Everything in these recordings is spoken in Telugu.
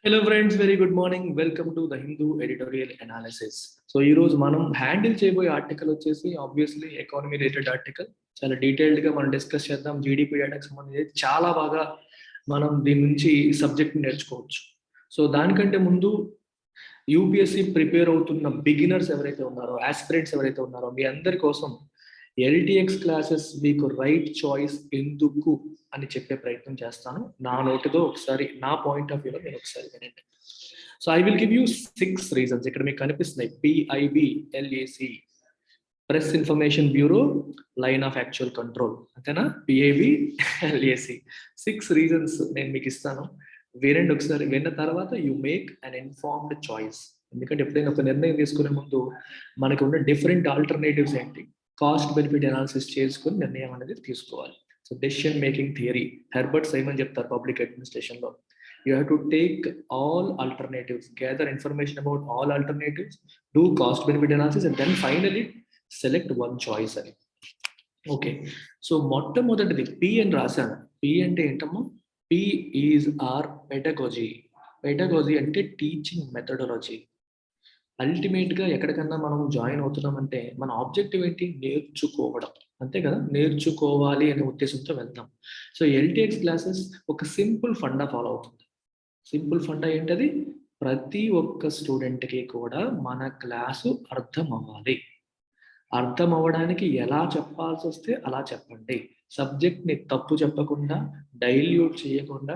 Hello friends, very good morning. Welcome to the Hindu editorial analysis. So ఈ రోజు మనం హ్యాండిల్ చేయబోయే ఆర్టికల్ వచ్చేసి ఆబ్వియస్లీ ఎకానమీ రిలేటెడ్ ఆర్టికల్. చాలా డీటెయిల్డ్ గా మనం డిస్కస్ చేద్దాం. జీడిపి డేటాకి సంబంధించి చాలా బాగా మనం దీని నుంచి సబ్జెక్ట్ నేర్చుకోవచ్చు. సో దానికంటే ముందు యూపీఎస్సి ప్రిపేర్ అవుతున్న బిగినర్స్ ఎవరైతే ఉన్నారో, ఆస్పిరెంట్స్ ఎవరైతే ఉన్నారో, మీ అందరి కోసం ఎల్టీఎక్స్ క్లాసెస్ మీకు రైట్ చాయిస్ ఎందుకు అని చెప్పే ప్రయత్నం చేస్తాను. నా నోటితో ఒకసారి, నా పాయింట్ ఆఫ్ వ్యూలో మీరు ఒకసారి వినండి. So I will give you 6 reasons. ఇక్కడ మీకు కనిపిస్తున్నాయి PIBLAC, press information bureau, line of actual control, అంతేనా? PIBLAC 6 రీజన్స్ నేను మీకు ఇస్తాను. వినండి ఒకసారి. విన్న తర్వాత you make an informed choice. ఎందుకంటే ఎప్పుడైనా ఒక నిర్ణయం తీసుకునే ముందు మనకు ఉన్న డిఫరెంట్ ఆల్టర్నేటివ్స్ ఏంటి, కాస్ట్ బెనిఫిట్ అనాలిసిస్ చేసుకుని నిర్ణయం అనేది తీసుకోవాలి. So decision making theory, Herbert Simon చెప్తారు పబ్లిక్ అడ్మినిస్ట్రేషన్ లో, you have to take all alternatives, gather information about all alternatives, do cost benefit analysis, and then finally select one choice అని. ఓకే, సో మొట్టమొదటిది P అని రాశాను. P అంటే ఏంటమ్మా? P is or pedagogy. Pedagogy అంటే టీచింగ్ మెథడాలజీ. అల్టిమేట్ గా ఎక్కడికన్నా మనం జాయిన్ అవుతున్నామంటే మన ఆబ్జెక్టివ్ ఏంటి? నేర్చుకోవడం, అంతే కదా? నేర్చుకోవాలి అనే ఉద్దేశంతో వెళ్తాం. సో ఎల్టీఎక్స్ క్లాసెస్ ఒక సింపుల్ ఫండా ఫాలో అవుతుంది. సింపుల్ ఫండా ఏంటది? ప్రతి ఒక్క స్టూడెంట్కి కూడా మన క్లాసు అర్థం అవ్వాలి. అర్థం అవ్వడానికి ఎలా చెప్పాల్సి వస్తే అలా చెప్పండి. సబ్జెక్ట్ని తప్పు చెప్పకుండా, డైల్యూట్ చేయకుండా,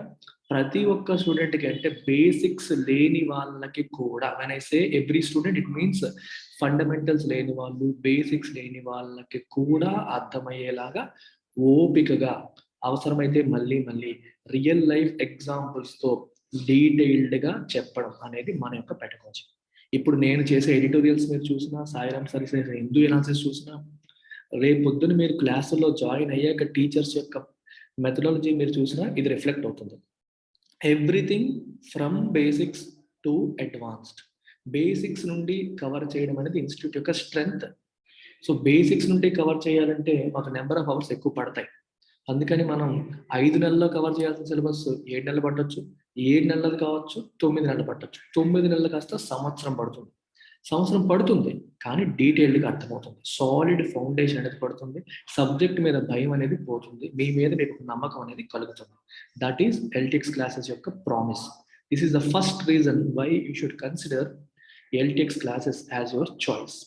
ప్రతి ఒక్క స్టూడెంట్కి, అంటే బేసిక్స్ లేని వాళ్ళకి కూడా, when I say every student it means fundamentals లేని వాళ్ళు, బేసిక్స్ లేని వాళ్ళకి కూడా అర్థమయ్యేలాగా ఓపికగా, అవసరమైతే మళ్ళీ మళ్ళీ రియల్ లైఫ్ ఎగ్జాంపుల్స్తో డీటెయిల్డ్గా చెప్పడం అనేది మన యొక్క పెడగాజీ. ఇప్పుడు నేను చేసే ఎడిటోరియల్స్ మీరు చూసినా, సాయిరామ్ సార్ చేసే హిందూ అనాలిసిస్ చూసినా, రేపు పొద్దున మీరు క్లాసుల్లో జాయిన్ అయ్యాక టీచర్స్ యొక్క మెథడాలజీ మీరు చూసినా ఇది రిఫ్లెక్ట్ అవుతుంది. Everything from basics to advanced. Basics నుండి కవర్ చేయడం అనేది ఇన్స్టిట్యూట్ యొక్క స్ట్రెంగ్త్. సో బేసిక్స్ నుండి కవర్ చేయాలంటే మాకు నెంబర్ ఆఫ్ అవర్స్ ఎక్కువ పడతాయి. అందుకని మనం 5 నెలల్లో కవర్ చేయాల్సిన సిలబస్ 7 నెలలు పట్టొచ్చు, 7 నెలలు కావచ్చు, 9 నెలలు పట్టొచ్చు, 9 నెలలు కాస్త సంవత్సరం పడుతుంది. సంవత్సరం పడుతుంది కానీ డీటెయిల్డ్గా అర్థమవుతుంది. సాలిడ్ ఫౌండేషన్ అనేది పడుతుంది. సబ్జెక్ట్ మీద భయం అనేది పోతుంది. మీ మీద మీకు నమ్మకం అనేది కలుగుతుంది. దట్ ఈస్ ఎల్టీఎక్స్ క్లాసెస్ యొక్క promise. This is the first reason why you should consider LTX classes as your choice.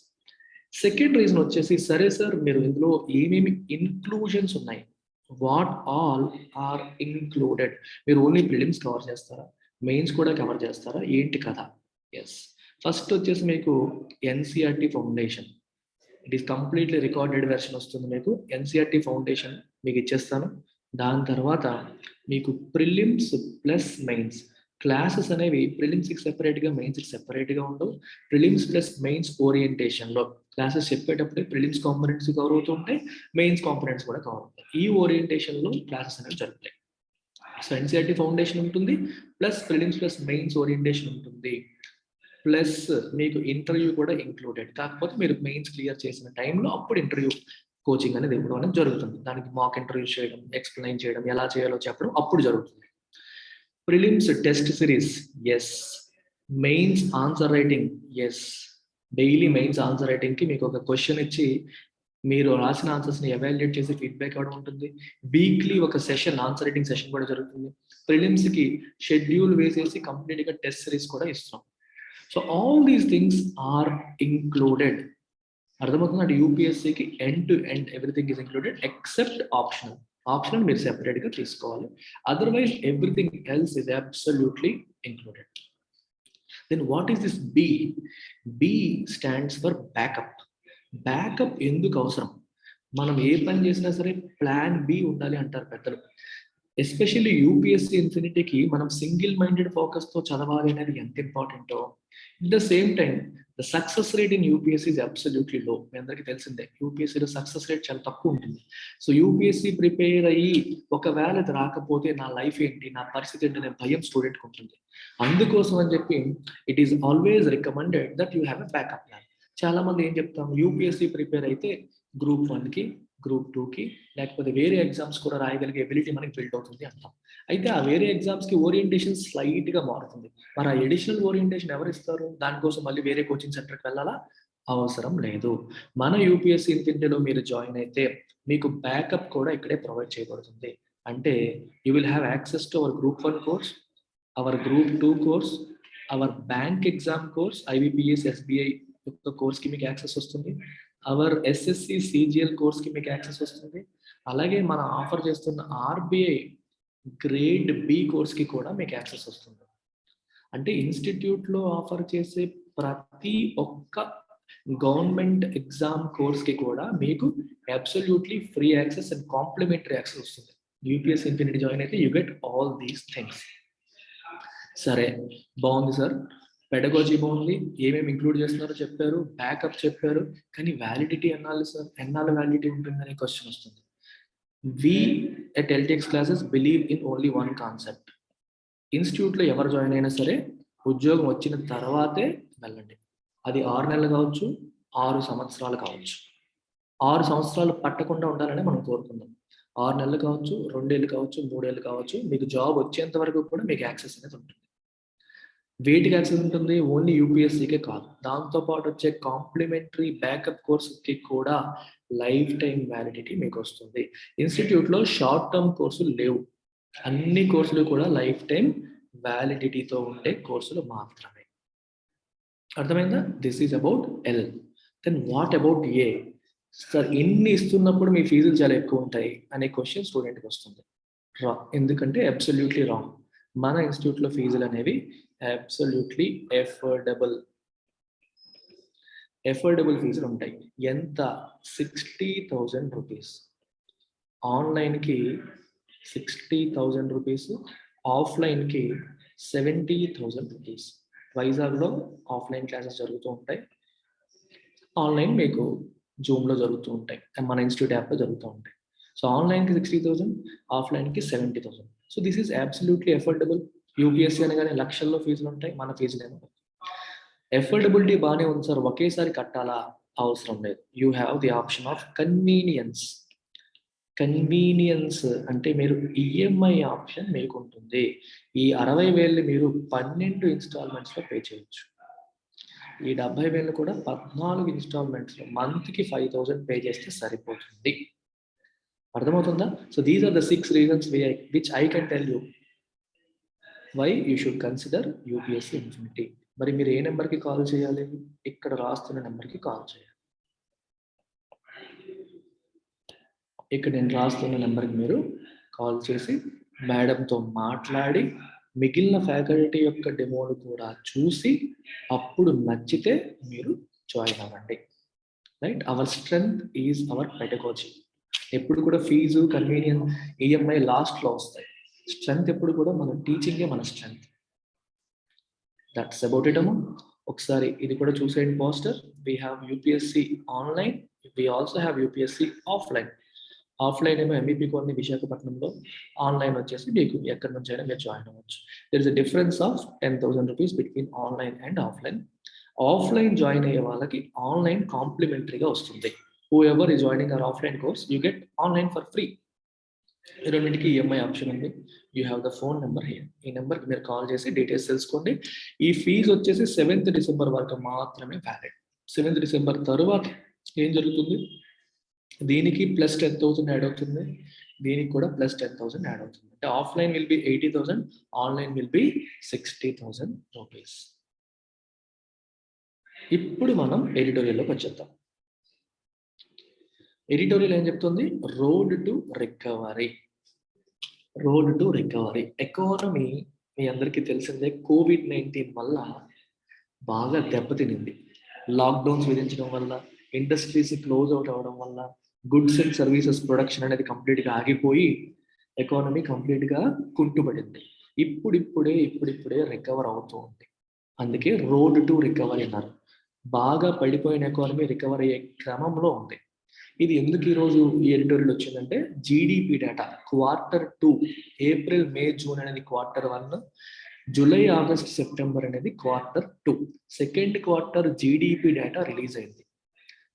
Second reason వచ్చేసి, సరే సార్ మీరు ఇందులో ఏమేమి ఇన్క్లూజన్స్ ఉన్నాయి, వాట్ ఆల్ ఆర్ ఇన్క్లూడెడ్? మీరు ఓన్లీ ప్రిలిమ్స్ కవర్ చేస్తారా, మెయిన్స్ కూడా కవర్ చేస్తారా, ఏంటి కదా? ఎస్, ఫస్ట్ వచ్చేసి మీకు NCERT foundation. It is completely recorded version వస్తుంది. మీకు ఎన్సిఆర్టీ ఫౌండేషన్ మీకు ఇచ్చేస్తాను. దాని తర్వాత మీకు ప్రిలిమ్స్ ప్లస్ మెయిన్స్ క్లాసెస్ అనేవి ప్రిలిమ్స్కి సెపరేట్గా, మెయిన్స్కి సెపరేట్గా ఉండవు. ప్రిలిమ్స్ ప్లస్ మెయిన్స్ ఓరియంటేషన్లో క్లాసెస్ చెప్పేటప్పుడే ప్రిలిమ్స్ కాంపోనెంట్స్ కవర్ అవుతుంటాయి, మెయిన్స్ కాంపోనెంట్స్ కూడా కవర్ అవుతాయి. ఈ ఓరియంటేషన్లో క్లాసెస్ అనేవి జరుగుతాయి. సో ఎన్సిఆర్టీ ఫౌండేషన్ ఉంటుంది, plus prelims plus mains orientation ఉంటుంది, ప్లస్ మీకు ఇంటర్వ్యూ కూడా ఇంక్లూడెడ్. కాకపోతే మీరు మెయిన్స్ క్లియర్ చేసిన టైంలో అప్పుడు ఇంటర్వ్యూ కోచింగ్ అనేది ఇవ్వడం అనేది జరుగుతుంది. దానికి మాక్ ఇంటర్వ్యూ చేయడం, ఎక్స్ప్లెయిన్ చేయడం, ఎలా చేయాలో చెప్పడం అప్పుడు జరుగుతుంది. Prelims test series, yes. Mains answer writing, yes. Daily mains answer రైటింగ్కి మీకు ఒక క్వశ్చన్ ఇచ్చి మీరు రాసిన ఆన్సర్స్ని ఎవాల్యుయేట్ చేసి ఫీడ్బ్యాక్ ఇవ్వడం ఉంటుంది. వీక్లీ ఒక సెషన్, ఆన్సర్ రైటింగ్ సెషన్ కూడా జరుగుతుంది. ప్రిలిమ్స్కి షెడ్యూల్ వేసేసి కంప్లీట్గా టెస్ట్ సిరీస్ కూడా ఇస్తాం. So all these things are included. అర్థమవుతుంది? యూపీఎస్సీకి end to end everything is included except optional. Optional మీరు సెపరేట్గా తీసుకోవాలి. Otherwise everything else is absolutely included. Then what is this B? B stands for backup. Backup ఎందుకు అవసరం? మనం ఏ పని చేసినా సరే ప్లాన్ బి ఉండాలి అంటారు పెద్దలు. ఎస్పెషల్లీ యూపీఎస్సీ ఇన్ఫినిటీకి మనం సింగిల్ మైండెడ్ ఫోకస్తో చదవాలి అనేది ఎంత ఇంపార్టెంటో, it the same time the success rate in UPSC is absolutely లో. మీ అందరికీ తెలిసిందే యూపీఎస్సీలో సక్సెస్ రేట్ చాలా తక్కువ ఉంటుంది. సో యూపీఎస్సీ ప్రిపేర్ అయ్యి ఒకవేళ ఇది రాకపోతే నా లైఫ్ ఏంటి, నా పరిస్థితి ఏంటి అనే భయం స్టూడెంట్కి ఉంటుంది. అందుకోసం అని చెప్పి it is always recommended that you have a backup plan. చాలా మంది ఏం చెప్తాం, యూపీఎస్సీ ప్రిపేర్ అయితే గ్రూప్ 1కి గ్రూప్ 2కి, లేకపోతే వేరే ఎగ్జామ్స్ కూడా రాయగలిగే ఎబిలిటీ మనకి బిల్డ్ అవుతుంది అంటాం. అయితే ఆ వేరే ఎగ్జామ్స్కి ఓరియంటేషన్ స్లైట్గా మారుతుంది. మరి ఆ ఎడిషనల్ ఓరియంటేషన్ ఎవరు ఇస్తారు? దానికోసం మళ్ళీ వేరే కోచింగ్ సెంటర్కి వెళ్ళాలా? అవసరం లేదు. మన యూపీఎస్సీ ఇన్ఫినిటీలో మీరు జాయిన్ అయితే మీకు బ్యాకప్ కూడా ఇక్కడే ప్రొవైడ్ చేయబడుతుంది. అంటే you will have access to our group 1 course, our group 2 course, our bank exam course, IBPS SBI యొక్క కోర్స్కి మీకు యాక్సెస్ వస్తుంది. అవర్ ఎస్ఎస్సి సిజిఎల్ కోర్స్కి మీకు యాక్సెస్ వస్తుంది. అలాగే మనం ఆఫర్ చేస్తున్న ఆర్బీఐ గ్రేడ్ బి కోర్స్కి కూడా మీకు యాక్సెస్ వస్తుంది. అంటే ఇన్స్టిట్యూట్లో ఆఫర్ చేసే ప్రతి ఒక్క గవర్నమెంట్ ఎగ్జామ్ కోర్స్కి కూడా మీకు absolutely free access and complimentary access వస్తుంది. యూపీఎస్సీ ఇన్ఫినిటీ జాయిన్ అయితే you get all these things. సరే, బాగుంది సార్, పెడగాజీ బాగుంది, ఏమేమి ఇంక్లూడ్ చేస్తున్నారో చెప్పారు, బ్యాకప్ చెప్పారు, కానీ వ్యాలిడిటీ ఎన్నాళ్ళు సార్, ఎన్నాళ్ళు వ్యాలిడిటీ ఉంటుందనే క్వశ్చన్ వస్తుంది. We at LTX classes believe in only one concept. ఇన్స్టిట్యూట్లో ఎవరు జాయిన్ అయినా సరే ఉద్యోగం వచ్చిన తర్వాతే వెళ్ళండి. అది 6 నెలలు కావచ్చు, 6 సంవత్సరాలు కావచ్చు. 6 సంవత్సరాలు పట్టకుండా ఉండాలని మనం కోరుకుందాం. 6 నెలలు కావచ్చు, 2 ఏళ్ళు కావచ్చు, 3 ఏళ్ళు కావచ్చు, మీకు జాబ్ వచ్చేంత వరకు కూడా మీకు యాక్సెస్ అనేది ఉంటుంది. వేటికి యాక్సెస్ ఉంటుంది? ఓన్లీ యూపీఎస్సీకే కాదు, దాంతోపాటు వచ్చే కాంప్లిమెంటరీ బ్యాకప్ కోర్సుకి కూడా లైఫ్ టైం వ్యాలిడిటీ మీకు వస్తుంది. ఇన్స్టిట్యూట్లో షార్ట్ టర్మ్ కోర్సులు లేవు, అన్ని కోర్సులు కూడా లైఫ్ టైం వ్యాలిడిటీతో ఉండే కోర్సులు మాత్రమే. అర్థమైందా? This is about L. Then what about A? Sir ఇన్ని ఇస్తున్నప్పుడు మీ ఫీజులు చాలా ఎక్కువ ఉంటాయి అనే క్వశ్చన్ స్టూడెంట్కి వస్తుంది. ఎందుకంటే అబ్సల్యూట్లీ రాంగ్. మన ఇన్స్టిట్యూట్లో ఫీజులు అనేవి అబ్సల్యూట్లీ ఎఫోర్డబుల్ ఫీజులు ఉంటాయి. ఎంత? 60,000 రూపీస్. ఆన్లైన్కి 60,000 రూపీస్, ఆఫ్లైన్కి 70,000 రూపీస్. వైజాగ్లో ఆఫ్లైన్ క్లాసెస్ జరుగుతూ ఉంటాయి, ఆన్లైన్ మీకు జూమ్లో జరుగుతూ ఉంటాయి, మన ఇన్స్టిట్యూట్ యాప్లో జరుగుతూ ఉంటాయి. సో ఆన్లైన్కి 60,000, ఆఫ్లైన్కి 70,000. So this is absolutely affordable. UPSC అనగానే లక్షల్లో ఫీజులు ఉంటాయి, మన ఫీజులు ఏమో. ఎఫోర్డబిలిటీ బాగానే ఉంది సార్, ఒకేసారి కట్టాలా? అవసరం లేదు. You have the option of convenience. Convenience అంటే మీరు ఈఎంఐ ఆప్షన్ మీకు ఉంటుంది. ఈ 60,000 మీరు 12 ఇన్స్టాల్మెంట్స్లో పే చేయొచ్చు. ఈ 70,000 కూడా 14 ఇన్స్టాల్మెంట్స్లో మంత్కి 5,000 పే చేస్తే సరిపోతుంది. అర్థమవుతుందా? So these are the 6 reasons which I can tell you why you should consider UPSC infinity. మరి మీరు ఏ నెంబర్కి కాల్ చేయాలి? ఇక్కడ రాస్తున్న నెంబర్కి కాల్ చేయాలి. ఇక్కడ నేను రాస్తున్న నెంబర్కి మీరు కాల్ చేసి మేడంతో మాట్లాడి మిగిలిన ఫ్యాకల్టీ యొక్క డెమోలు కూడా చూసి అప్పుడు నచ్చితే మీరు జాయిన్ అవ్వండి. Right? Hour strength is our pedagogy. ఎప్పుడు కూడా ఫీజు, కన్వీనియన్స్, ఈఎంఐ లాస్ట్లో వస్తాయి. స్ట్రెంగ్త్ ఎప్పుడు కూడా మన టీచింగే మన స్ట్రెంగ్త్. దట్స్ అబౌట్ ఇట్ అమ్మా. ఒకసారి ఇది కూడా చూసేయండి poster. We have UPSC online, we also have UPSC offline. Offline ఏమో ఎంబీపీ కాలనీ విశాఖపట్నంలో, ఆన్లైన్ వచ్చేసి మీకు ఎక్కడి నుంచి అయినా మీరు జాయిన్ అవ్వచ్చు. There is a difference of 10,000 rupees between online and offline. Offline join అయ్యే వాళ్ళకి ఆన్లైన్ కాంప్లిమెంటరీగా వస్తుంది. హూ ఎవర్ ఈ joining our offline course you get online for free. రెండింటికి ఈఎంఐ ఆప్షన్ ఉంది. You have the phone number here. ఈ నెంబర్కి మీరు కాల్ చేసి డీటెయిల్స్ తెలుసుకోండి. ఈ ఫీజు వచ్చేసి 7th డిసెంబర్ వరకు మాత్రమే వ్యాలిడ్. 7th డిసెంబర్ తర్వాత ఏం జరుగుతుంది? దీనికి ప్లస్ 10,000 యాడ్ అవుతుంది, దీనికి కూడా ప్లస్ 10,000 యాడ్ అవుతుంది. అంటే offline will be 80,000, online will be 60,000 rupees. ఇప్పుడు మనం ఎడిటోరియల్లోకి వచ్చేద్దాం. ఎడిటోరియల్ ఏం చెప్తుంది? Road to recovery. Road to recovery. Economy మీ అందరికీ తెలిసిందే, COVID-19 వల్ల బాగా దెబ్బతినింది. లాక్డౌన్స్ విధించడం వల్ల, ఇండస్ట్రీస్ క్లోజ్ అవుట్ అవ్వడం వల్ల, గుడ్స్ అండ్ సర్వీసెస్ ప్రొడక్షన్ అనేది కంప్లీట్గా ఆగిపోయి ఎకానమీ కంప్లీట్గా కుంటుపడింది. ఇప్పుడిప్పుడే రికవర్ అవుతూ ఉంది. అందుకే రోడ్ టు రికవరీ అన్నారు. బాగా పడిపోయిన ఎకానమీ రికవర్ అయ్యే క్రమంలో ఉంది. ఇది ఎందుకు ఈరోజు ఈ ఎడిటోరియల్ వచ్చిందంటే, GDP data Q2, April, May, June అనేది Q1, జూలై, ఆగస్ట్, సెప్టెంబర్ అనేది Q2. Second quarter GDP data release అయింది.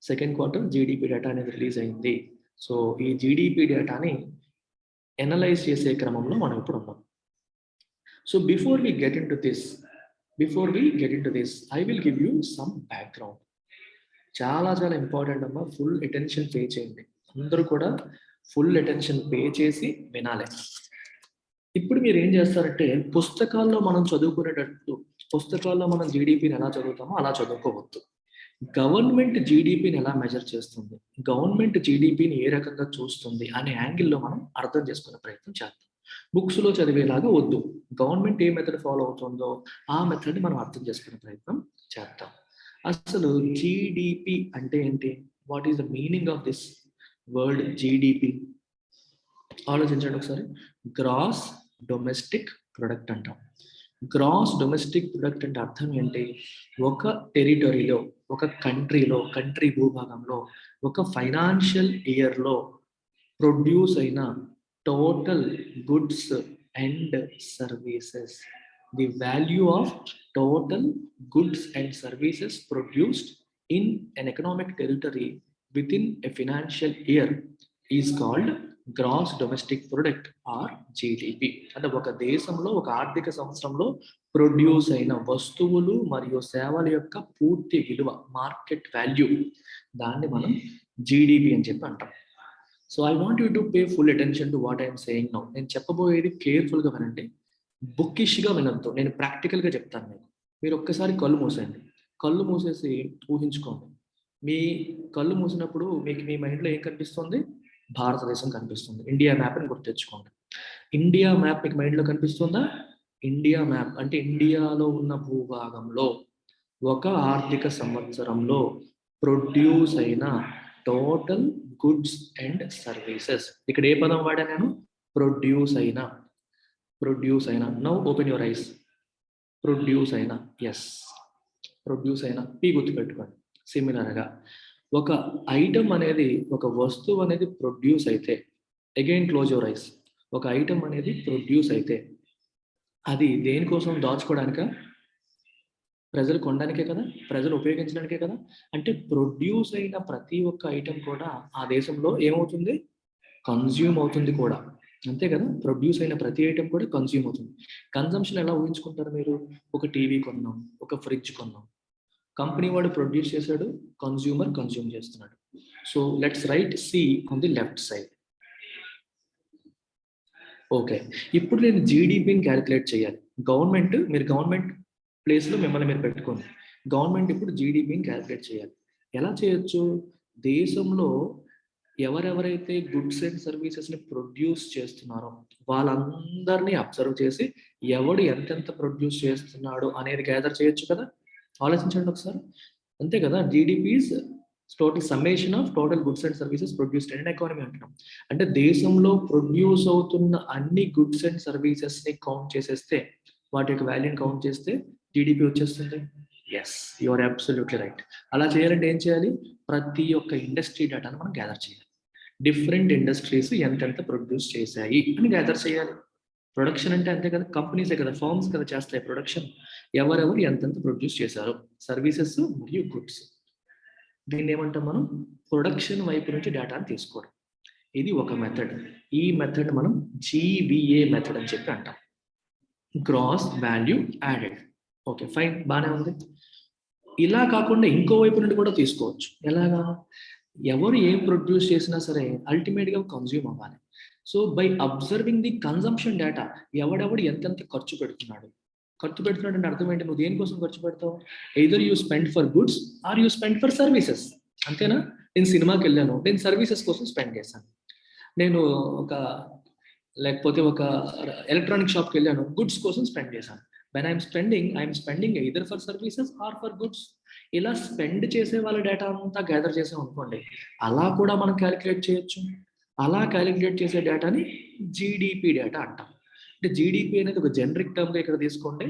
సెకండ్ క్వార్టర్ జీడిపి డేటా అనేది రిలీజ్ అయింది. సో ఈ జీడిపి డేటాని ఎనలైజ్ చేసే క్రమంలో మనం ఇప్పుడు ఉన్నాం. So before we get into this I will give you some background. చాలా చాలా ఇంపార్టెంట్ అమ్మా, ఫుల్ అటెన్షన్ పే చేయండి. అందరూ కూడా ఫుల్ అటెన్షన్ పే చేసి వినాలి. ఇప్పుడు మీరు ఏం చేస్తారంటే, పుస్తకాల్లో మనం చదువుకునేటట్టు పుస్తకాల్లో మనం జీడిపిని ఎలా చదువుతామో అలా చదువుకోవద్దు. గవర్నమెంట్ జీడిపిని ఎలా మెజర్ చేస్తుంది, గవర్నమెంట్ జీడిపిని ఏ రకంగా చూస్తుంది అనే యాంగిల్లో మనం అర్థం చేసుకునే ప్రయత్నం చేద్దాం. బుక్స్లో చదివేలాగా వద్దు. గవర్నమెంట్ ఏ మెథడ్ ఫాలో అవుతుందో ఆ మెథడ్ని మనం అర్థం చేసుకునే ప్రయత్నం చేద్దాం. అసలు జీడిపి అంటే ఏంటి? What is the meaning of this word GDP? ఆలోచించండి ఒకసారి. గ్రాస్ డొమెస్టిక్ ప్రొడక్ట్ అంటాం. గ్రాస్ డొమెస్టిక్ ప్రొడక్ట్ అంటే అర్థం ఏంటి? ఒక టెరిటరీలో, ఒక కంట్రీ భూభాగంలో, ఒక ఫైనాన్షియల్ ఇయర్లో ప్రొడ్యూస్ అయిన total goods and services. The value of total goods and services produced in an economic territory within a financial year is called gross domestic product or GDP. అంటే ఒక దేశంలో ఒక ఆర్థిక సంవత్సరంలో ప్రొడ్యూస్ అయిన వస్తువులు మరియు సేవల యొక్క పూర్తి విలువ, మార్కెట్ వాల్యూ, దాన్ని మనం జీడిపి అని చెప్పి అంటాం. So I want you to pay full attention to what I'm saying now. నేను చెప్పబోయేది కేర్ఫుల్గా వినండి, బుక్కిష్గా వినొద్దు. నేను ప్రాక్టికల్గా చెప్తాను మీకు. మీరు ఒక్కసారి కళ్ళు మూసేయండి. కళ్ళు మూసేసి ఊహించుకోండి. మీ కళ్ళు మూసినప్పుడు మీకు మీ మైండ్లో ఏం కనిపిస్తుంది? భారతదేశం కనిపిస్తుంది. ఇండియా మ్యాప్ని గుర్తెచ్చుకోండి. ఇండియా మ్యాప్ మీకు మైండ్లో కనిపిస్తుందా? ఇండియా మ్యాప్ అంటే ఇండియాలో ఉన్న భూభాగంలో ఒక ఆర్థిక సంవత్సరంలో ప్రొడ్యూస్ అయిన టోటల్ గుడ్స్ అండ్ సర్వీసెస్. ఇక్కడ ఏ పదం వాడా నేను? ప్రొడ్యూస్ అయిన. Now open your eyes. Produce అయిన, ఎస్, ప్రొడ్యూస్ అయిన, పీ గుర్తుపెట్టుకోండి. సిమిలర్గా ఒక ఐటమ్ అనేది, ఒక వస్తువు అనేది ప్రొడ్యూస్ అయితే, అగైన్ క్లోజ్ యువర్ ఐస్. ఒక ఐటమ్ అనేది ప్రొడ్యూస్ అయితే అది దేనికోసం? దాచుకోవడానికా? ప్రజలు కొనడానికే కదా, ప్రజలు ఉపయోగించడానికే కదా. అంటే ప్రొడ్యూస్ అయిన ప్రతి ఒక్క ఐటమ్ కూడా ఆ దేశంలో ఏమవుతుంది? కన్జ్యూమ్ అవుతుంది కూడా, అంతే కదా. ప్రొడ్యూస్ అయిన ప్రతి ఐటమ్ కూడా కన్జ్యూమ్ అవుతుంది. కన్జంప్షన్ ఎలా ఊహించుకుంటారు మీరు? ఒక టీవీ కొన్నాం, ఒక ఫ్రిడ్జ్ కొన్నాం, కంపెనీ వాడు ప్రొడ్యూస్ చేశాడు, కన్జ్యూమర్ కన్జ్యూమ్ చేస్తున్నాడు. So let's write C on the left side. Okay, ఇప్పుడు నేను జీడిపిని క్యాలిక్యులేట్ చేయాలి. మీరు గవర్నమెంట్ ప్లేస్లో మిమ్మల్ని మీరు పెట్టుకోండి. గవర్నమెంట్ ఇప్పుడు జీడిపిని క్యాలిక్యులేట్ చేయాలి. ఎలా చేయొచ్చు? దేశంలో ఎవరెవరైతే గుడ్స్ అండ్ సర్వీసెస్ని ప్రొడ్యూస్ చేస్తున్నారో వాళ్ళందరినీ అబ్జర్వ్ చేసి ఎవడు ఎంతెంత ప్రొడ్యూస్ చేస్తున్నాడు అనేది గ్యాదర్ చేయొచ్చు కదా. ఆలోచించండి ఒకసారి, అంతే కదా. GDP is total summation of total goods and services produced in economy అంటున్నాం. అంటే దేశంలో ప్రొడ్యూస్ అవుతున్న అన్ని గుడ్స్ అండ్ సర్వీసెస్ని కౌంట్ చేసేస్తే, వాటి యొక్క వాల్యూని కౌంట్ చేస్తే జీడిపి వచ్చేస్తుంది. Yes, you are absolutely right. అలా చేయాలంటే ఏం చేయాలి? ప్రతి ఒక్క ఇండస్ట్రీ డేటాను మనం గ్యాదర్ చేయాలి. డిఫరెంట్ ఇండస్ట్రీస్ ఎంతెంత ప్రొడ్యూస్ చేశాయి అని గ్యాదర్ చేయాలి. ప్రొడక్షన్ అంటే అంతే కదా, కంపెనీసే కదా, ఫర్మ్స్ కదా చేస్తాయి ప్రొడక్షన్. ఎవరెవరు ఎంతెంత ప్రొడ్యూస్ చేశారు, సర్వీసెస్ మరియు గుడ్స్. దీన్ని ఏమంటాం మనం? ప్రొడక్షన్ వైపు నుంచి డేటాను తీసుకోవడం. ఇది ఒక మెథడ్. ఈ మెథడ్ మనం జీవీఏ మెథడ్ అని చెప్పి అంటాం, gross value added. Okay fine, బాగానే ఉంది. ఇలా కాకుండా ఇంకో వైపు నుండి కూడా తీసుకోవచ్చు. ఎలాగా? ఎవరు ఏం ప్రొడ్యూస్ చేసినా సరే అల్టిమేట్గా కన్జ్యూమ్ అవ్వాలి. So by observing the consumption data, ఎవడెవడు ఎంతెంత ఖర్చు పెడుతున్నాడు అంటే అర్థం ఏంటి? నువ్వు దేనికోసం ఖర్చు పెడతావు? Either you spend for goods or you spend for services, అంతేనా? నేను సినిమాకి వెళ్ళాను, నేను సర్వీసెస్ కోసం స్పెండ్ చేశాను. నేను లేకపోతే ఒక ఎలక్ట్రానిక్ షాప్కి వెళ్ళాను, గుడ్స్ కోసం స్పెండ్ చేశాను. When I'm spending either for services or for goods. ఇలా స్పెండ్ చేసే వాళ్ళ డేటా అంతా గ్యాదర్ చేసాం అనుకోండి, అలా కూడా మనం క్యాలిక్యులేట్ చేయొచ్చు. అలా క్యాలిక్యులేట్ చేసే డేటాని జీడిపి డేటా అంటాం. అంటే జీడిపి అనేది ఒక జనరిక్ టర్మ్గా ఇక్కడ తీసుకోండి.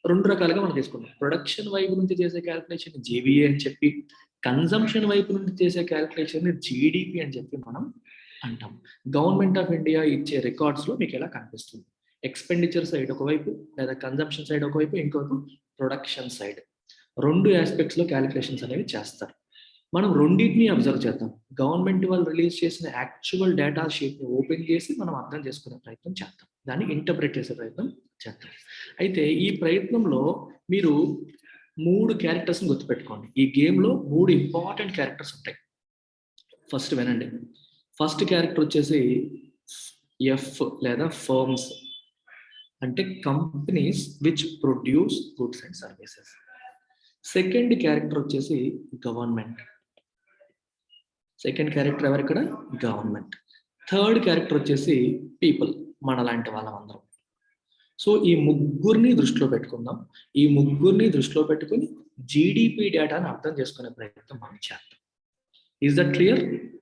రెండు రకాలుగా మనం తీసుకుంటాం. ప్రొడక్షన్ వైపు నుంచి చేసే క్యాలిక్యులేషన్ జీవీఏ అని చెప్పి, కన్జంప్షన్ వైపు నుంచి చేసే క్యాలిక్యులేషన్ జీడిపి అని చెప్పి మనం అంటాం. గవర్నమెంట్ ఆఫ్ ఇండియా ఇచ్చే రికార్డ్స్లో మీకు ఎలా కనిపిస్తుంది? ఎక్స్పెండిచర్ సైడ్ ఒకవైపు, లేదా కన్జంప్షన్ సైడ్ ఒకవైపు, ఇంకొక ప్రొడక్షన్ సైడ్, రెండు ఆస్పెక్ట్స్లో క్యాలిక్యులేషన్స్ అనేవి చేస్తారు. మనం రెండింటిని అబ్జర్వ్ చేద్దాం. గవర్నమెంట్ వాళ్ళు రిలీజ్ చేసిన యాక్చువల్ డేటా షీట్ని ఓపెన్ చేసి మనం అర్థం చేసుకునే ప్రయత్నం చేద్దాం. దాన్ని ఇంటర్ప్రిట్ చేసే ప్రయత్నం చేద్దాం. అయితే ఈ ప్రయత్నంలో మీరు 3 క్యారెక్టర్స్ని గుర్తుపెట్టుకోండి. ఈ గేమ్లో 3 ఇంపార్టెంట్ క్యారెక్టర్స్ ఉంటాయి. ఫస్ట్ వినండి. ఫస్ట్ క్యారెక్టర్ వచ్చేసి ఎఫ్ లేదా ఫర్మ్స్, అంటే companies which produce goods and services. Second character వచ్చేసి గవర్నమెంట్. సెకండ్ క్యారెక్టర్ ఎవరు ఇక్కడ? గవర్నమెంట్. థర్డ్ క్యారెక్టర్ వచ్చేసి పీపుల్, మనలాంటి వాళ్ళందరం. సో ఈ ముగ్గురిని దృష్టిలో పెట్టుకుందాం. ఈ ముగ్గురిని దృష్టిలో పెట్టుకుని జీడిపి డేటాని అర్థం చేసుకునే ప్రయత్నం మనం చేద్దాం. Is that clear?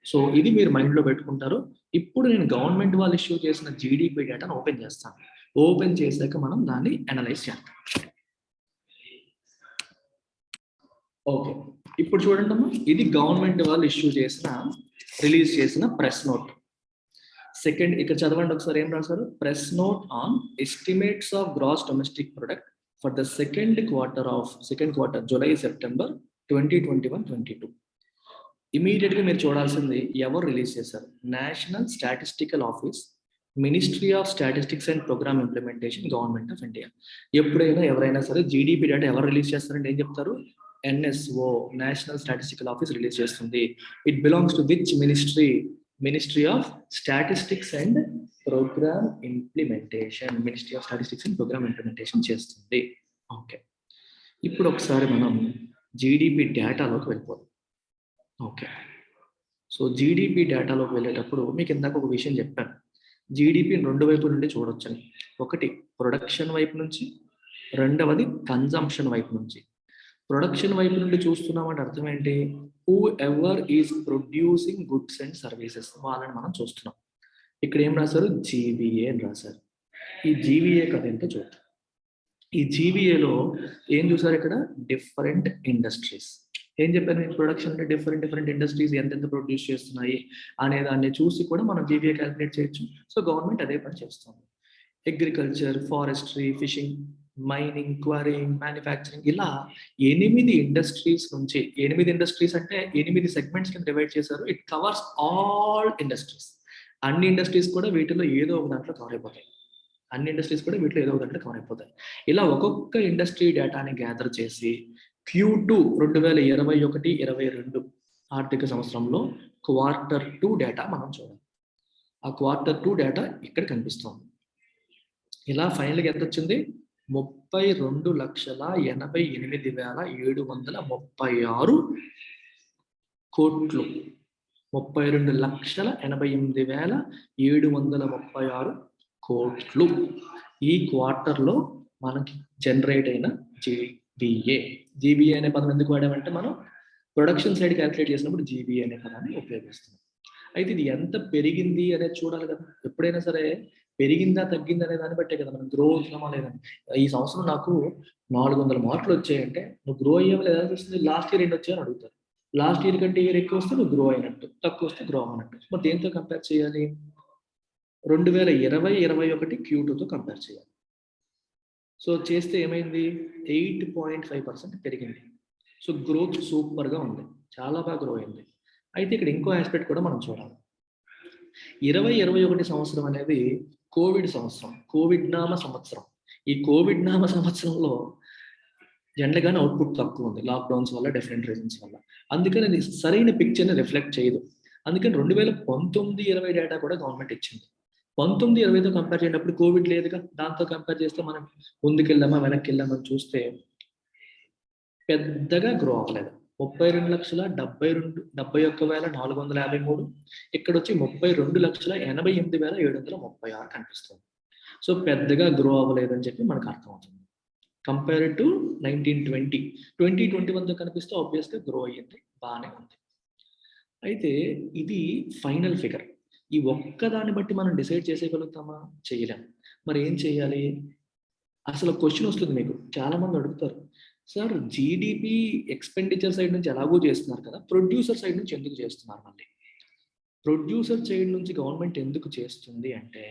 సో ఇది మీరు మైండ్లో పెట్టుకుంటారు. ఇప్పుడు నేను గవర్నమెంట్ వాళ్ళు ఇష్యూ చేసిన జీడిపి డేటాను ఓపెన్ చేస్తాను. ఓపెన్ చేశాక మనం దాన్ని అనలైజ్ చేద్దాం. ఓకే, ఇప్పుడు చూడండి అమ్మా, ఇది గవర్నమెంట్ వాళ్ళు ఇష్యూ చేసిన, రిలీజ్ చేసిన ప్రెస్ నోట్. సెకండ్ ఇక్కడ చదవండి ఒకసారి, ఏం రాశారు? Press note on estimates of gross domestic product for the second quarter July September 2021-22. Immediate గా మీరు చూడాల్సింది ఎవరు రిలీజ్ చేశారు? National statistical office, ministry of statistics and programme implementation, government of India. ఎప్పుడైనా ఎవరైనా సరే జీడిపి డేటా ఎవరు రిలీజ్ చేస్తారంటే ఏం చెప్తారు? NSO, national statistical office release చేస్తుంది. It belongs to which ministry? Ministry of statistics and programme implementation. Ministry of statistics and programme implementation చేస్తుంది. ఓకే, ఇప్పుడు ఒకసారి మనం జీడిపి డేటాలోకి వెళ్ళిపోదాం. ఓకే, సో జీడిపి డేటాలోకి వెళ్ళేటప్పుడు మీకు ఇందాక ఒక విషయం చెప్పాను, జీడిపిని 2 వైపుల నుండి చూడొచ్చని. ఒకటి ప్రొడక్షన్ వైపు నుంచి, రెండవది కన్జంప్షన్ వైపు నుంచి. ప్రొడక్షన్ వైపు నుండి చూస్తున్నామంటే అర్థం ఏంటి? Who ever is producing goods and services, వాళ్ళని మనం చూస్తున్నాం. ఇక్కడ ఏం రాశారు? జీవీఏ అని రాశారు. ఈ జీవీఏ కథ ఏంటో చూద్దాం. ఈ జీవీఏలో ఏం చూసారు? ఇక్కడ డిఫరెంట్ ఇండస్ట్రీస్. ఏం చెప్పాను? ప్రొడక్షన్ అంటే డిఫరెంట్ ఇండస్ట్రీస్ ఎంతెంత ప్రొడ్యూస్ చేస్తున్నాయి అనే దాన్ని చూసి కూడా మనం జీవీఏ క్యాలిక్యులేట్ చేయొచ్చు. సో గవర్నమెంట్ అదే పని చేస్తుంది. Agriculture, forestry, fishing, mining, quarrying, manufacturing, ఇలా 8 ఇండస్ట్రీస్ నుంచి, 8 ఇండస్ట్రీస్ అంటే 8 సెగ్మెంట్స్ కింద డివైడ్ చేశారు. It covers all industries. అన్ని ఇండస్ట్రీస్ కూడా వీటిలో ఏదో ఒక దాంట్లో కవర్ అయిపోతాయి. ఇలా ఒక్కొక్క ఇండస్ట్రీ డేటాని గ్యాదర్ చేసి Q2 2021-22 ఆర్థిక సంవత్సరంలో Q2 డేటా మనం చూడాలి. ఆ Q2 డేటా ఇక్కడ కనిపిస్తుంది. ఇలా ఫైనల్గా ఎంత వచ్చింది? 32,88,736 కోట్లు. 32,88,736 కోట్లు ఈ క్వార్టర్లో మనకి జనరేట్ అయిన జీబీఏ అనే పదం ఎందుకు వాడామంటే మనం ప్రొడక్షన్ సైడ్ క్యాల్కులేట్ చేసినప్పుడు జీబీఏ అనే పదాన్ని ఉపయోగిస్తున్నాం. అయితే ఇది ఎంత పెరిగింది అనేది చూడాలి కదా. ఎప్పుడైనా సరే పెరిగిందా తగ్గిందా అనే దాన్ని బట్టే కదా మనం గ్రో అవుతున్నామా లేదని. ఈ సంవత్సరం నాకు 400 మార్కులు వచ్చాయంటే నువ్వు గ్రో అయ్యావా లేదా చూస్తుంది. లాస్ట్ ఇయర్ 2 వచ్చాయని అడుగుతారు. లాస్ట్ ఇయర్ కంటే ఇయర్ ఎక్కువ వస్తే నువ్వు గ్రో అయినట్టు, తక్కువ వస్తే గ్రో అవ్వనట్టు. మరి దేంతో కంపేర్ చేయాలి? 2020-21 Q2తో కంపేర్ చేయాలి. సో చేస్తే ఏమైంది? 8.5% పెరిగింది. సో గ్రోత్ సూపర్గా ఉంది, చాలా బాగా గ్రో అయింది. అయితే ఇక్కడ ఇంకో ఆస్పెక్ట్ కూడా మనం చూడాలి. 2021 సంవత్సరం అనేది కోవిడ్ సంవత్సరం, కోవిడ్ నామ సంవత్సరం. ఈ కోవిడ్ నామ సంవత్సరంలో జనరల్గానే అవుట్పుట్ తక్కువ ఉంది, లాక్డౌన్స్ వల్ల, డిఫరెంట్ రీజన్స్ వల్ల. అందుకని అది సరైన పిక్చర్ని రిఫ్లెక్ట్ చేయదు. అందుకని 2019-20 డేటా కూడా గవర్నమెంట్ ఇచ్చింది. 19-20తో కంపేర్ చేసినప్పుడు కోవిడ్ లేదుగా, దాంతో కంపేర్ చేస్తే మనం ముందుకెళ్ళామా వెనక్కి వెళ్ళామని చూస్తే పెద్దగా గ్రో అవ్వలేదు. 32,71,453, ఇక్కడ వచ్చి 32,88,736 కనిపిస్తుంది. సో పెద్దగా గ్రో అవ్వలేదని చెప్పి మనకు అర్థమవుతుంది. కంపేర్ టు 1920, 2021తో కనిపిస్తే ఆబ్వియస్గా గ్రో అయ్యింది, బాగానే ఉంది. అయితే ఇది ఫైనల్ ఫిగర్. ఈ ఒక్కదాన్ని బట్టి మనం డిసైడ్ చేసేయగలుగుతామా? చేయలేం. మరి ఏం చేయాలి? అసలు క్వశ్చన్ వస్తుంది మీకు, చాలా మంది అడుగుతారు, సార్ జీడిపి ఎక్స్పెండిచర్ సైడ్ నుంచి ఎలాగో చేస్తున్నారు కదా, ప్రొడ్యూసర్ సైడ్ నుంచి ఎందుకు చేస్తున్నారు? మళ్ళీ ప్రొడ్యూసర్ సైడ్ నుంచి గవర్నమెంట్ ఎందుకు చేస్తుంది అంటే,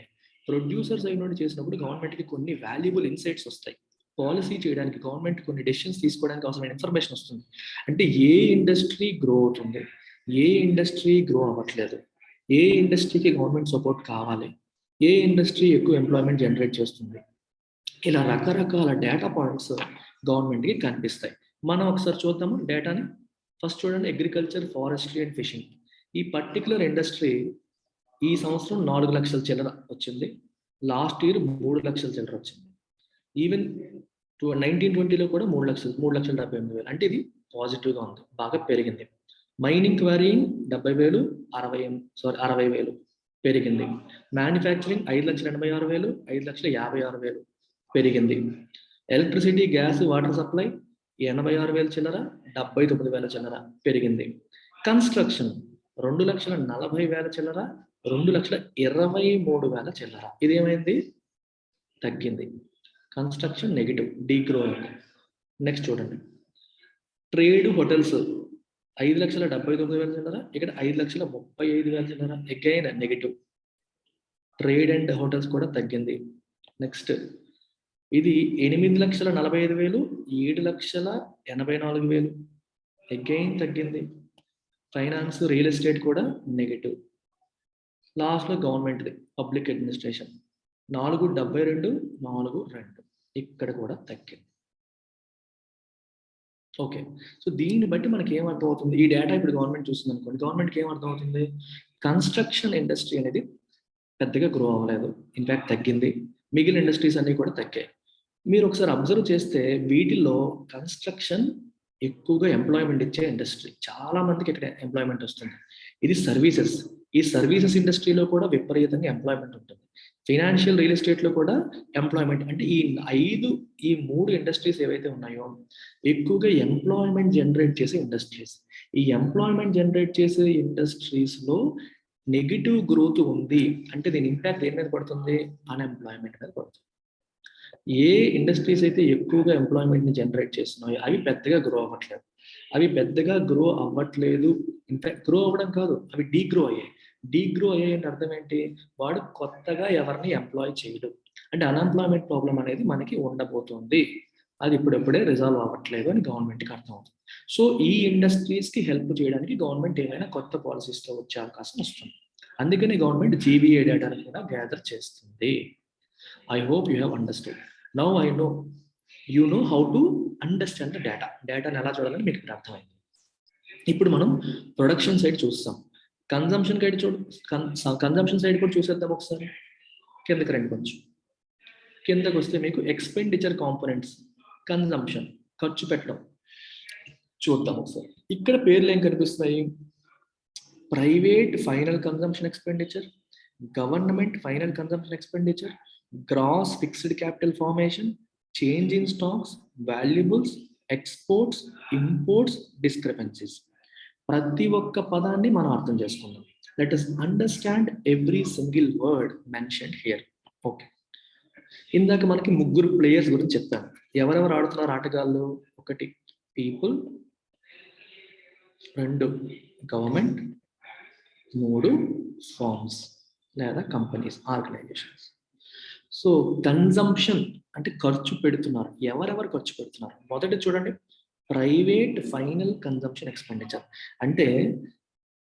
ప్రొడ్యూసర్ సైడ్ నుండి చేసినప్పుడు గవర్నమెంట్కి కొన్ని వాల్యుబుల్ ఇన్సైట్స్ వస్తాయి. పాలసీ చేయడానికి, గవర్నమెంట్ కొన్ని డెసిషన్స్ తీసుకోవడానికి అవసరమైన ఇన్ఫర్మేషన్ వస్తుంది. అంటే ఏ ఇండస్ట్రీ గ్రో అవుతుంది, ఏ ఇండస్ట్రీ గ్రో అవ్వట్లేదు, ఏ ఇండస్ట్రీకి గవర్నమెంట్ సపోర్ట్ కావాలి, ఏ ఇండస్ట్రీ ఎక్కువ ఎంప్లాయ్మెంట్ జనరేట్ చేస్తుంది, ఇలా రకరకాల డేటా పాయింట్స్ గవర్నమెంట్కి కనిపిస్తాయి. మనం ఒకసారి చూద్దాము డేటాని. ఫస్ట్ చూడండి, అగ్రికల్చర్, ఫారెస్ట్రీ అండ్ ఫిషింగ్. ఈ పర్టికులర్ ఇండస్ట్రీ ఈ సంవత్సరం 4 లక్షల చిల్లర వచ్చింది, లాస్ట్ ఇయర్ 3 లక్షల చిల్లర వచ్చింది. ఈవెన్ 1920లో కూడా 3,78,000. అంటే ఇది పాజిటివ్గా ఉంది, బాగా పెరిగింది. మైనింగ్ క్వారీయింగ్ 70,000, 60,000 పెరిగింది. మ్యానుఫ్యాక్చరింగ్ 5,86,000, 5,56,000 పెరిగింది. ఎలక్ట్రిసిటీ, గ్యాస్, వాటర్ సప్లై 86,000 చిల్లర, 79,000 చిల్లర పెరిగింది. కన్స్ట్రక్షన్ 2,40,000 చిల్లర, 2,23,000 చిల్లర. ఇదేమైంది? తగ్గింది. కన్స్ట్రక్షన్ నెగిటివ్, డీగ్రో అయింది. నెక్స్ట్ చూడండి, ట్రేడ్, హోటల్స్ 5,79,000 చిల్లర, ఇక్కడ 5,35,000 చిల్లర, again negative. Trade and hotels కూడా తగ్గింది. నెక్స్ట్ ఇది 8,45,000, 7,84,000, అగైన్ తగ్గింది. ఫైనాన్స్, రియల్ ఎస్టేట్ కూడా నెగిటివ్. లాస్ట్లో గవర్నమెంట్ది, పబ్లిక్ అడ్మినిస్ట్రేషన్ 4,72, 4,2 ఇక్కడ కూడా తగ్గింది. ఓకే, సో దీన్ని బట్టి మనకి ఏమర్థం అవుతుంది? ఈ డేటా ఇప్పుడు గవర్నమెంట్ చూస్తుంది అనుకోండి, గవర్నమెంట్కి ఏమర్థం అవుతుంది? కన్స్ట్రక్షన్ ఇండస్ట్రీ అనేది పెద్దగా గ్రో అవ్వలేదు, ఇన్ఫాక్ట్ తగ్గింది. మిగిలిన ఇండస్ట్రీస్ అన్ని కూడా తగ్గాయి. మీరు ఒకసారి అబ్జర్వ్ చేస్తే వీటిల్లో కన్స్ట్రక్షన్ ఎక్కువగా ఎంప్లాయ్మెంట్ ఇచ్చే ఇండస్ట్రీ, చాలా మందికి ఇక్కడ ఎంప్లాయ్మెంట్ వస్తుంది. ఇది సర్వీసెస్, ఈ సర్వీసెస్ ఇండస్ట్రీలో కూడా విపరీతంగా ఎంప్లాయ్మెంట్ ఉంటుంది. ఫైనాన్షియల్, రియల్ ఎస్టేట్లో కూడా ఎంప్లాయ్మెంట్. అంటే ఈ మూడు ఇండస్ట్రీస్ ఏవైతే ఉన్నాయో ఎక్కువగా ఎంప్లాయ్మెంట్ జనరేట్ చేసే ఇండస్ట్రీస్. ఈ ఎంప్లాయ్మెంట్ జనరేట్ చేసే ఇండస్ట్రీస్లో నెగిటివ్ గ్రోత్ ఉంది అంటే దీని ఇంపాక్ట్ దేని మీద పడుతుంది? అన్ఎంప్లాయ్మెంట్ మీద పడుతుంది. ఏ ఇండస్ట్రీస్ అయితే ఎక్కువగా ఎంప్లాయ్మెంట్ని జనరేట్ చేస్తున్నాయో అవి పెద్దగా గ్రో అవ్వట్లేదు. ఇన్ఫాక్ట్ గ్రో అవ్వడం కాదు, అవి డీగ్రో అయ్యాయి. డీగ్రో అయ్యాయి అంటే అర్థం ఏంటి? వాడు కొత్తగా ఎవరిని ఎంప్లాయ్ చేయడు. అంటే అన్ఎంప్లాయ్మెంట్ ప్రాబ్లం అనేది మనకి ఉండబోతుంది, అది ఇప్పుడెప్పుడే రిజాల్వ్ అవ్వట్లేదు అని గవర్నమెంట్కి అర్థం అవుతుంది. సో ఈ ఇండస్ట్రీస్కి హెల్ప్ చేయడానికి గవర్నమెంట్ ఏమైనా కొత్త పాలసీస్తో వచ్చే అవకాశం వస్తుంది. అందుకని గవర్నమెంట్ జీబీఏ డేటాను కూడా గ్యాదర్ చేస్తుంది. I hope you have understood. Now I know you know how to understand the data. డేటాను ఎలా చూడాలని మీకు ఇప్పుడు అర్థమైంది. ఇప్పుడు మనం ప్రొడక్షన్ సైడ్ చూస్తాం, కన్జంప్షన్ సైడ్ కూడా చూసేద్దాం ఒకసారి. కిందకి రండి కొంచెం. కిందకు వస్తే మీకు ఎక్స్పెండిచర్ కాంపోనెంట్స్, కన్జంప్షన్, ఖర్చు పెట్టడం చూద్దాం ఒకసారి. ఇక్కడ పేర్లు ఏం కనిపిస్తున్నాయి? Private final consumption expenditure, government final consumption expenditure, gross fixed capital formation, change in stocks, valuables, exports, imports, discrepancies. ప్రతి ఒక్క పదాన్ని మనం అర్థం చేసుకుందాం. Let us understand every single word mentioned here. Okay, ఇందాక మనకి ముగ్గురు ప్లేయర్స్ గురించి చెప్పాను. ఎవరెవరు ఆడుతున్నారు ఆటగాళ్ళు? ఒకటి పీపుల్, 2 గవర్నమెంట్, 3 ఫార్మ్స్ లేదా కంపెనీస్, ఆర్గనైజేషన్స్. సో కన్జంప్షన్ అంటే ఖర్చు పెడుతున్నారు. ఎవరెవరు ఖర్చు పెడుతున్నారు? మొదటి చూడండి, ప్రైవేట్ ఫైనల్ కన్జంప్షన్ ఎక్స్పెండిచర్. అంటే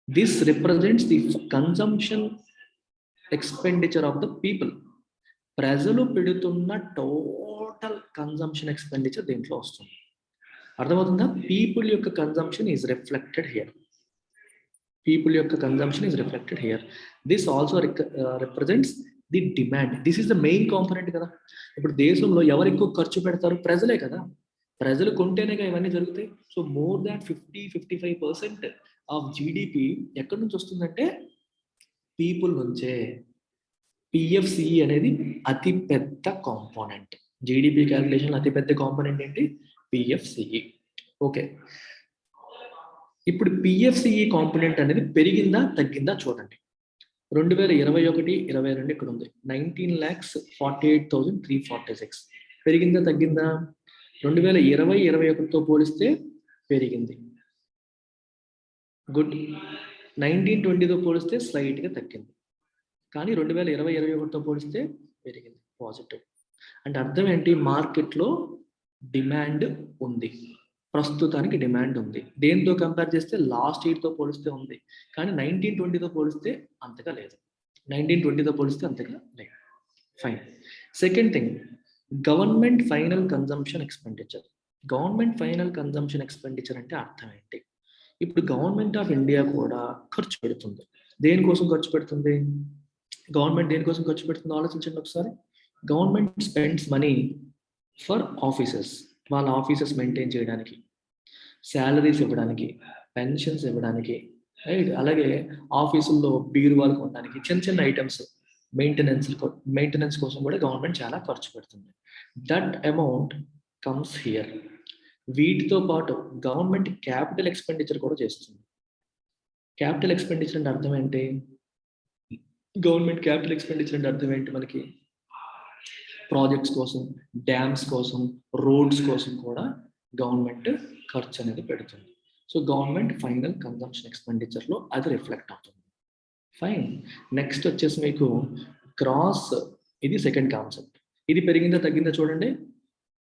this represents the consumption expenditure of the people. ప్రజలు పెడుతున్న టోటల్ కన్జంప్షన్ ఎక్స్పెండిచర్ దీంట్లో వస్తుంది. అర్థమవుతుందా? పీపుల్ యొక్క consumption is reflected here. This also represents the demand. This is the main component కదా. ఇప్పుడు దేశంలో ఎవరు ఎక్కువ ఖర్చు పెడతారు? ప్రజలే కదా. ప్రజలు కొంటేనేగా ఇవన్నీ జరుగుతాయి. So more than 50-55% of GDP ఎక్కడి నుంచి వస్తుందంటే పీపుల్ నుంచే. పిఎఫ్సిఈ అనేది అతి పెద్ద కాంపోనెంట్. జీడిపి క్యాలిక్యులేషన్ అతి పెద్ద కాంపోనెంట్ ఏంటి? పిఎఫ్సిఈ. ఓకే, ఇప్పుడు పిఎఫ్సిఈ కాంపోనెంట్ అనేది పెరిగిందా తగ్గిందా చూడండి. 2021-22 ఇక్కడ ఉంది 19,48,346. పెరిగిందా తగ్గిందా? 2020-21తో పోలిస్తే పెరిగింది, గుడ్. 1920తో పోలిస్తే స్లైట్గా తగ్గింది, కానీ 2020-21తో పోలిస్తే పెరిగింది, పాజిటివ్. అంటే అర్థం ఏంటి? మార్కెట్లో డిమాండ్ ఉంది, ప్రస్తుతానికి డిమాండ్ ఉంది. దేంతో కంపేర్ చేస్తే లాస్ట్ ఇయర్తో పోలిస్తే ఉంది, కానీ 1920తో పోలిస్తే అంతగా లేదు. 1920తో పోలిస్తే అంతగా లేదు. Fine. Second thing, government final consumption expenditure. Government final consumption expenditure అంటే అర్థం ఏంటి? ఇప్పుడు గవర్నమెంట్ ఆఫ్ ఇండియా కూడా ఖర్చు పెడుతుంది. దేనికోసం ఖర్చు పెడుతుంది? గవర్నమెంట్ దేనికోసం ఖర్చు పెడుతుందో ఆలోచించండి ఒకసారి. Government spends money for offices, వాళ్ళ ఆఫీసెస్ మెయింటైన్ చేయడానికి, శాలరీస్ ఇవ్వడానికి, పెన్షన్స్ ఇవ్వడానికి, రైట్. అలాగే ఆఫీసుల్లో బీరువాలు కొనడానికి, చిన్న చిన్న ఐటమ్స్ మెయింటెనెన్స్ కోసం కూడా గవర్నమెంట్ చాలా ఖర్చు పెడుతుంది. That amount comes here. వీటితో పాటు గవర్నమెంట్ క్యాపిటల్ ఎక్స్పెండిచర్ కూడా చేస్తుంది. క్యాపిటల్ ఎక్స్పెండిచర్ అంటే అర్థం ఏంటి? గవర్నమెంట్ క్యాపిటల్ ఎక్స్పెండిచర్ అంటే అర్థం ఏంటి? మనకి ప్రాజెక్ట్స్ కోసం, డ్యామ్స్ కోసం, రోడ్స్ కోసం కూడా గవర్నమెంట్ ఖర్చు అనేది పెడుతుంది. సో గవర్నమెంట్ ఫైనల్ కన్జంప్షన్ ఎక్స్పెండిచర్లో అది రిఫ్లెక్ట్ అవుతుంది. ఫైన్. నెక్స్ట్ వచ్చేసి మీకు గ్రాస్, ఇది సెకండ్ కాన్సెప్ట్. ఇది పెరిగిందా తగ్గిందా చూడండి.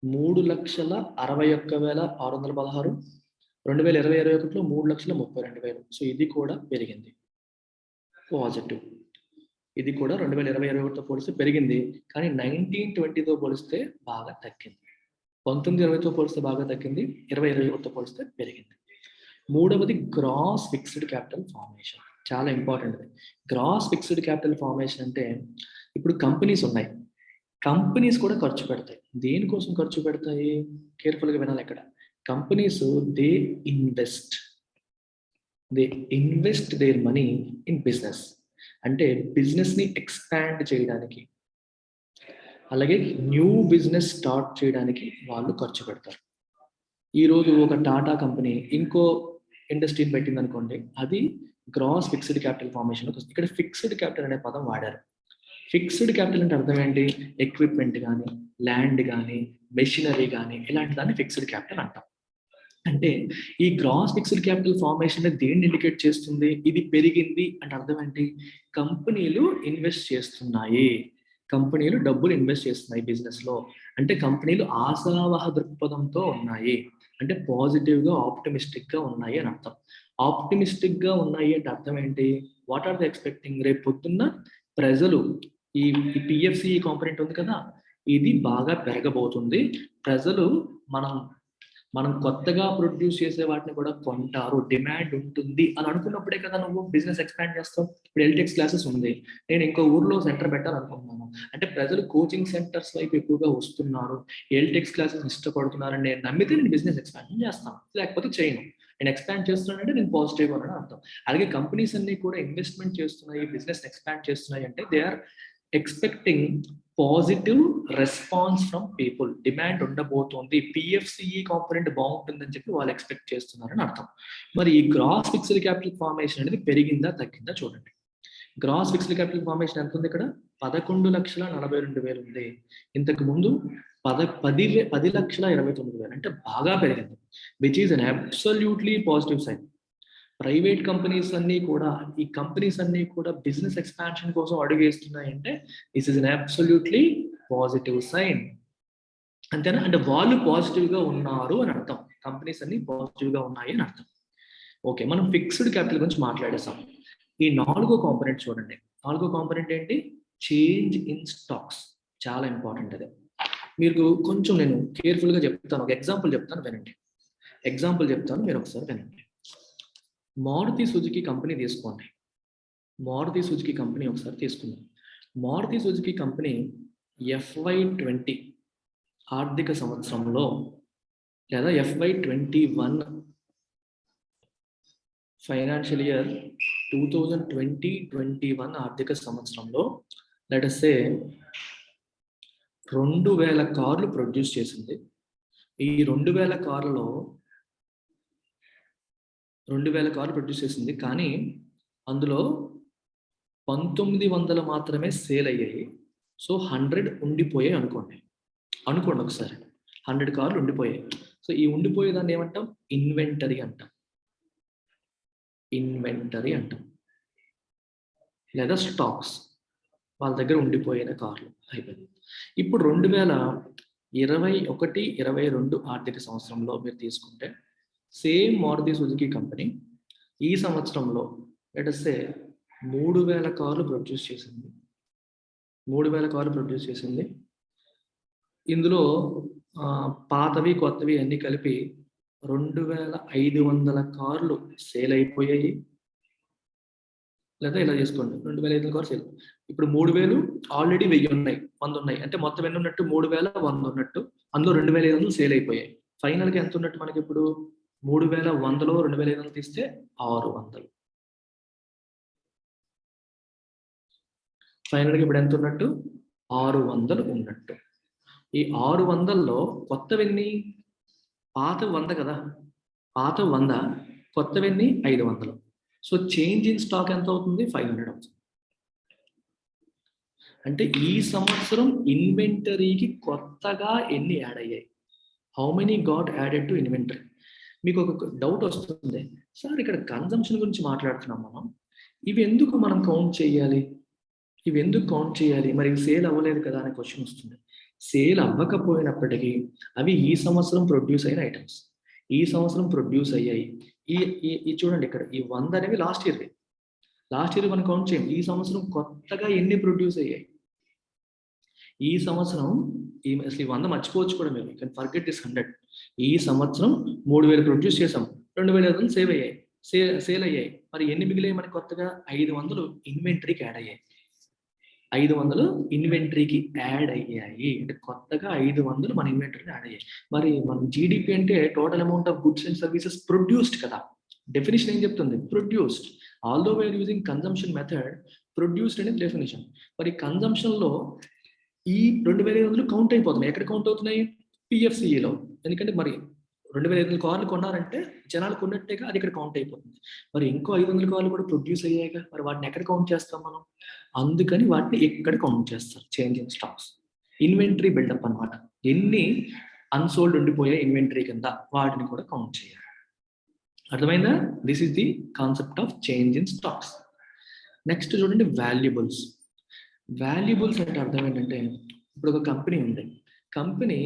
3,61,616, 2020-21లో 3,32,000. సో ఇది కూడా పెరిగింది, పాజిటివ్. ఇది కూడా 2020-21తో పోలిస్తే పెరిగింది, కానీ 1920తో పోలిస్తే బాగా తగ్గింది. 1920తో పోలిస్తే బాగా తగ్గింది, 2021తో పోలిస్తే పెరిగింది. మూడవది గ్రాస్ ఫిక్స్డ్ క్యాపిటల్ ఫార్మేషన్. చాలా important. Gross fixed capital formation అంటే ఇప్పుడు కంపెనీస్ ఉన్నాయి, కంపెనీస్ కూడా ఖర్చు పెడతాయి. దేనికోసం ఖర్చు పెడతాయి? కేర్ఫుల్గా వినాలి. ఇక్కడ companies they invest their money in business. అంటే బిజినెస్ని ఎక్స్పాండ్ చేయడానికి, అలాగే న్యూ బిజినెస్ స్టార్ట్ చేయడానికి వాళ్ళు ఖర్చు పెడతారు. ఈరోజు ఒక టాటా కంపెనీ ఇంకో ఇండస్ట్రీని పెట్టింది అనుకోండి, అది గ్రాస్ ఫిక్స్డ్ క్యాపిటల్ ఫార్మేషన్. ఇక్కడ ఫిక్స్డ్ క్యాపిటల్ అనే పదం వాడారు. ఫిక్స్డ్ క్యాపిటల్ అంటే అర్థం ఏంటి? ఎక్విప్మెంట్ కానీ, ల్యాండ్ కానీ, మెషినరీ కానీ, ఇలాంటి దాన్ని ఫిక్స్డ్ క్యాపిటల్ అంటాం. అంటే ఈ గ్రాస్ ఫిక్స్డ్ క్యాపిటల్ ఫార్మేషన్ దేన్ని ఇండికేట్ చేస్తుంది? ఇది పెరిగింది అంటే అర్థం ఏంటి? కంపెనీలు ఇన్వెస్ట్ చేస్తున్నాయి, కంపెనీలు డబ్బులు ఇన్వెస్ట్ చేస్తున్నాయి బిజినెస్ లో. అంటే కంపెనీలు ఆశావహ దృక్పథంతో ఉన్నాయి, అంటే పాజిటివ్ గా, ఆప్టిమిస్టిక్ గా ఉన్నాయి అని అర్థం. ఆప్టిమిస్టిక్ గా ఉన్నాయి అంటే అర్థం ఏంటి? What are the expecting? రేపు పొద్దున్న ప్రజలు ఈ పిఎఫ్సిఈ కాంపోనెంట్ ఉంది కదా, ఇది బాగా పెరగబోతుంది. ప్రజలు మనం కొత్తగా ప్రొడ్యూస్ చేసే వాటిని కూడా కొంటారు, డిమాండ్ ఉంటుంది అని అనుకున్నప్పుడే కదా నువ్వు బిజినెస్ ఎక్స్పాండ్ చేస్తావు. ఇప్పుడు ఎల్టెక్స్ క్లాసెస్ ఉంది, నేను ఇంకో ఊర్లో సెంటర్ పెట్టాలనుకుంటున్నాను అంటే ప్రజలు కోచింగ్ సెంటర్స్ వైపు ఎక్కువగా వస్తున్నారు, ఎల్టెక్స్ క్లాసెస్ ఇష్టపడుతున్నారని నేను నమ్మితే నేను బిజినెస్ ఎక్స్పాండ్ చేస్తాను, లేకపోతే చేయను. నేను ఎక్స్పాండ్ చేస్తున్నానంటే నేను పాజిటివ్ అని అర్థం. అలాగే కంపెనీస్ అన్ని కూడా ఇన్వెస్ట్మెంట్ చేస్తున్నాయి, బిజినెస్ ఎక్స్పాండ్ చేస్తున్నాయి అంటే they are expecting positive response from people. Demand ఉండబోతోంది, పిఎఫ్సిఈ కాంపోనెంట్ బాగుంటుందని చెప్పి వాళ్ళు ఎక్స్పెక్ట్ చేస్తున్నారని అర్థం. మరి ఈ గ్రాస్ ఫిక్స్డ్ క్యాపిటల్ ఫార్మేషన్ అనేది పెరిగిందా తగ్గిందా చూడండి. గ్రాస్ ఫిక్స్డ్ క్యాపిటల్ ఫార్మేషన్ ఎంత ఉంది? ఇక్కడ 11,42,000 ఉంది. ఇంతకు ముందు 10,29,000, అంటే బాగా పెరిగింది, which is an absolutely positive sign. Private companies అన్ని కూడా, ఈ కంపెనీస్ అన్ని కూడా బిజినెస్ ఎక్స్పాన్షన్ కోసం అడుగేస్తున్నాయి అంటే this is an absolutely positive sign. అంతేనా? అంటే వాళ్ళు పాజిటివ్ గా ఉన్నారు అని అర్థం, కంపెనీస్ అన్ని పాజిటివ్ గా ఉన్నాయి అని అర్థం. ఓకే, మనం ఫిక్స్డ్ క్యాపిటల్ గురించి మాట్లాడేసాం. ఈ 4వ కాంపోనెంట్ చూడండి. 4వ కాంపోనెంట్ ఏంటి? Change in stocks. చాలా ఇంపార్టెంట్ అది. మీరు కొంచెం నేను కేర్ఫుల్ గా చెప్తాను, ఒక ఎగ్జాంపుల్ చెప్తాను వినండి. మీరు ఒకసారి వినండి. మారుతి సుజుకి కంపెనీ తీసుకోండి. మారుతి సుజుకి కంపెనీ ఒకసారి తీసుకుందాం. మారుతి సుజుకి కంపెనీ FY20 ఆర్థిక సంవత్సరంలో లేదా FY21 ఫైనాన్షియల్ ఇయర్ 2020-21 ఆర్థిక సంవత్సరంలో లెట్ us say 2,000 కార్లు ప్రొడ్యూస్ చేసింది. ఈ 2,000 కార్లలో 2,000 కార్లు ప్రొడ్యూస్ చేసింది, కానీ అందులో 1,900 మాత్రమే సేల్ అయ్యాయి. సో 100 ఉండిపోయాయి అనుకోండి ఒకసారి. 100 కార్లు ఉండిపోయాయి. సో ఈ ఉండిపోయేదాన్ని ఏమంటాం? ఇన్వెంటరీ అంటాం, లేదా స్టాక్స్. వాళ్ళ దగ్గర ఉండిపోయిన కార్లు అయిపోయింది. ఇప్పుడు 2020 21-22 ఆర్థిక సంవత్సరంలో మీరు తీసుకుంటే సేమ్ మారుతి సుజుకి కంపెనీ ఈ సంవత్సరంలో లెట్స్ సే 3000 కార్లు ప్రొడ్యూస్ చేసింది. 3000 కార్లు ప్రొడ్యూస్ చేసింది. ఇందులో పాతవి కొత్తవి అన్ని కలిపి 2500 కార్లు సేల్ అయిపోయాయి. లేదా ఇలా చేసుకోండి, 2500 కార్లు సేల్. ఇప్పుడు 3000 ఆల్రెడీ 1000 ఉన్నాయి, 100 ఉన్నాయి. అంటే మొత్తం ఎన్ని ఉన్నట్టు? 3000, 100 ఉన్నట్టు. అందులో 2500 సేల్ అయిపోయాయి. ఫైనల్గా ఎంత ఉన్నట్టు మనకి ఇప్పుడు? 3100లో 2500 తీస్తే 600. ఫైనల్గా ఇప్పుడు ఎంత ఉన్నట్టు? 600 ఉన్నట్టు. ఈ 600లో కొత్తవెన్ని? పాత 100 కదా, పాత 100, కొత్తవెన్ని 500. సో చేంజ్ ఇన్ స్టాక్ ఎంత అవుతుంది? 500 అవుతుంది. అంటే ఈ సంవత్సరం ఇన్వెంటరీకి కొత్తగా ఎన్ని యాడ్ అయ్యాయి? How many got added to inventory? మీకు ఒక డౌట్ వస్తుంది, సార్ ఇక్కడ కన్జంప్షన్ గురించి మాట్లాడుతున్నాం మనం, ఇవి ఎందుకు మనం కౌంట్ చేయాలి? ఇవి ఎందుకు కౌంట్ చేయాలి? మరి సేల్ అవ్వలేదు కదా అనే క్వశ్చన్ వస్తుంది. సేల్ అవ్వకపోయినప్పటికీ అవి ఈ సంవత్సరం ప్రొడ్యూస్ అయిన ఐటమ్స్, ఈ సంవత్సరం ప్రొడ్యూస్ అయ్యాయి. ఈ చూడండి ఇక్కడ ఈ 100 అనేవి లాస్ట్ ఇయర్ మనం కౌంట్ చేయం. ఈ సంవత్సరం కొత్తగా ఎన్ని ప్రొడ్యూస్ అయ్యాయి? ఈ సంవత్సరం అసలు ఈ 100 మర్చిపోవచ్చు కూడా మీరు, కెన్ ఫర్గెట్ దిస్ 100. ఈ సంవత్సరం 3000 ప్రొడ్యూస్ చేసాం, 2500 సేల్ అయ్యాయి. మరి ఎన్ని మిగిలాయి మనకి? కొత్తగా 500 ఇన్వెంటరీకి యాడ్ అయ్యాయి. 500 ఇన్వెంటరీకి యాడ్ అయ్యాయి. అంటే కొత్తగా 500 మన ఇన్వెంటరీకి యాడ్ అయ్యాయి. మరి మన జీడిపి అంటే total amount of goods and services produced కదా. డెఫినేషన్ ఏం చెప్తుంది? Produced. Although we're using consumption method, produced అనేది డెఫినేషన్. మరి కన్జంప్షన్ లో ఈ 2500 కౌంట్ అయిపోతున్నాయి. ఎక్కడ కౌంట్ అవుతున్నాయి? పిఎఫ్సిఈలో. ఎందుకంటే మరి 2500 కార్లు కొన్నారంటే జనాలు కొన్నట్టేగా, అది ఇక్కడ కౌంట్ అయిపోతుంది. మరి ఇంకో 500 కార్లు కూడా ప్రొడ్యూస్ అయ్యాయిగా, మరి వాటిని ఎక్కడ కౌంట్ చేస్తాం మనం? అందుకని వాటిని ఎక్కడ కౌంట్ చేస్తారు? Change in stocks. Inventory build up అన్నమాట. ఎన్ని అన్సోల్డ్ ఉండిపోయే ఇన్వెంటరీ కింద వాటిని కూడా కౌంట్ చేయాలి. అర్థమైందా? This is the concept of change in stocks. Next చూడండి, వాల్యుబుల్స్. వాల్యుబుల్స్ అంటే అర్థం ఏంటంటే, ఇప్పుడు ఒక కంపెనీ ఉంది, company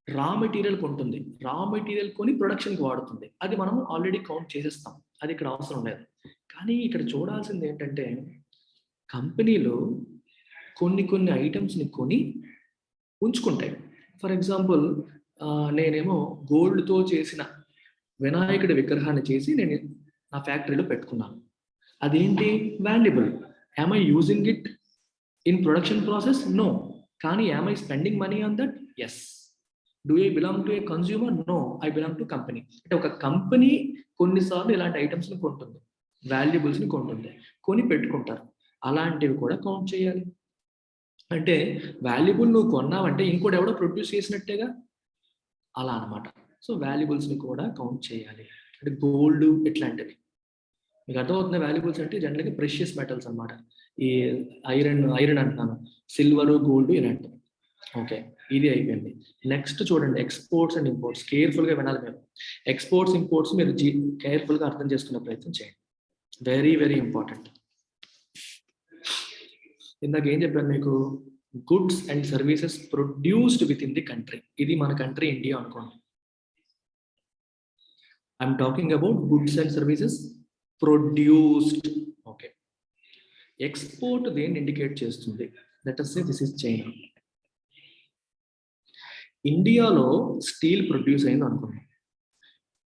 raw material కొంటుంది, raw material కొని ప్రొడక్షన్కి వాడుతుంది. అది మనం ఆల్రెడీ కౌంట్ చేసేస్తాం, అది ఇక్కడ అవసరం లేదు. కానీ ఇక్కడ చూడాల్సింది ఏంటంటే, కంపెనీలు కొన్ని ఐటమ్స్ని కొని ఉంచుకుంటాయి. ఫర్ ఎగ్జాంపుల్, నేనేమో గోల్డ్తో చేసిన వినాయకుడి విగ్రహాన్ని చేసి నేను నా ఫ్యాక్టరీలో పెట్టుకున్నాను. అదేంటి? Valuable. Am I using it in production process? No. కానీ am I spending money on that? Yes. Do I belong to a consumer? No, I belong to company. అంటే ఒక కంపెనీ కొన్నిసార్లు ఇలాంటి ఐటమ్స్ని కొంటుంది, వాల్యుబుల్స్ని కొంటుంది, కొని పెట్టుకుంటారు. అలాంటివి కూడా కౌంట్ చేయాలి. అంటే వాల్యుబుల్ నువ్వు కొన్నావంటే ఇంకోటి ఎవడో ప్రొడ్యూస్ చేసినట్టేగా, అలా అనమాట. సో వాల్యుబుల్స్ని కూడా కౌంట్ చేయాలి. అంటే గోల్డ్ ఇట్లాంటివి మీకు అర్థమవుతుంది. వాల్యుబుల్స్ అంటే జనరల్గా ప్రెషియస్ మెటల్స్ అనమాట. ఈ ఐరన్ అంటున్నాను, సిల్వర్, గోల్డ్ ఇలాంటివి. ఓకే, ఇది అయిపోయింది. నెక్స్ట్ చూడండి, ఎక్స్పోర్ట్స్ అండ్ ఇంపోర్ట్స్. కేర్ఫుల్గా వినాలి మీరు. ఎక్స్పోర్ట్స్, ఇంపోర్ట్స్ మీరు కేర్ఫుల్గా అర్థం చేసుకునే ప్రయత్నం చేయండి. Very very important. ఇందాక ఏం చెప్పాను మీకు? Goods and services produced with in the country. ఇది మన కంట్రీ ఇండియా అనుకోండి. I'm talking about goods and services produced. Okay, export దేన్ని ఇండికేట్ చేస్తుంది? Let us say this is China. ఇండియాలో స్టీల్ ప్రొడ్యూస్ అయింది అనుకున్నాం.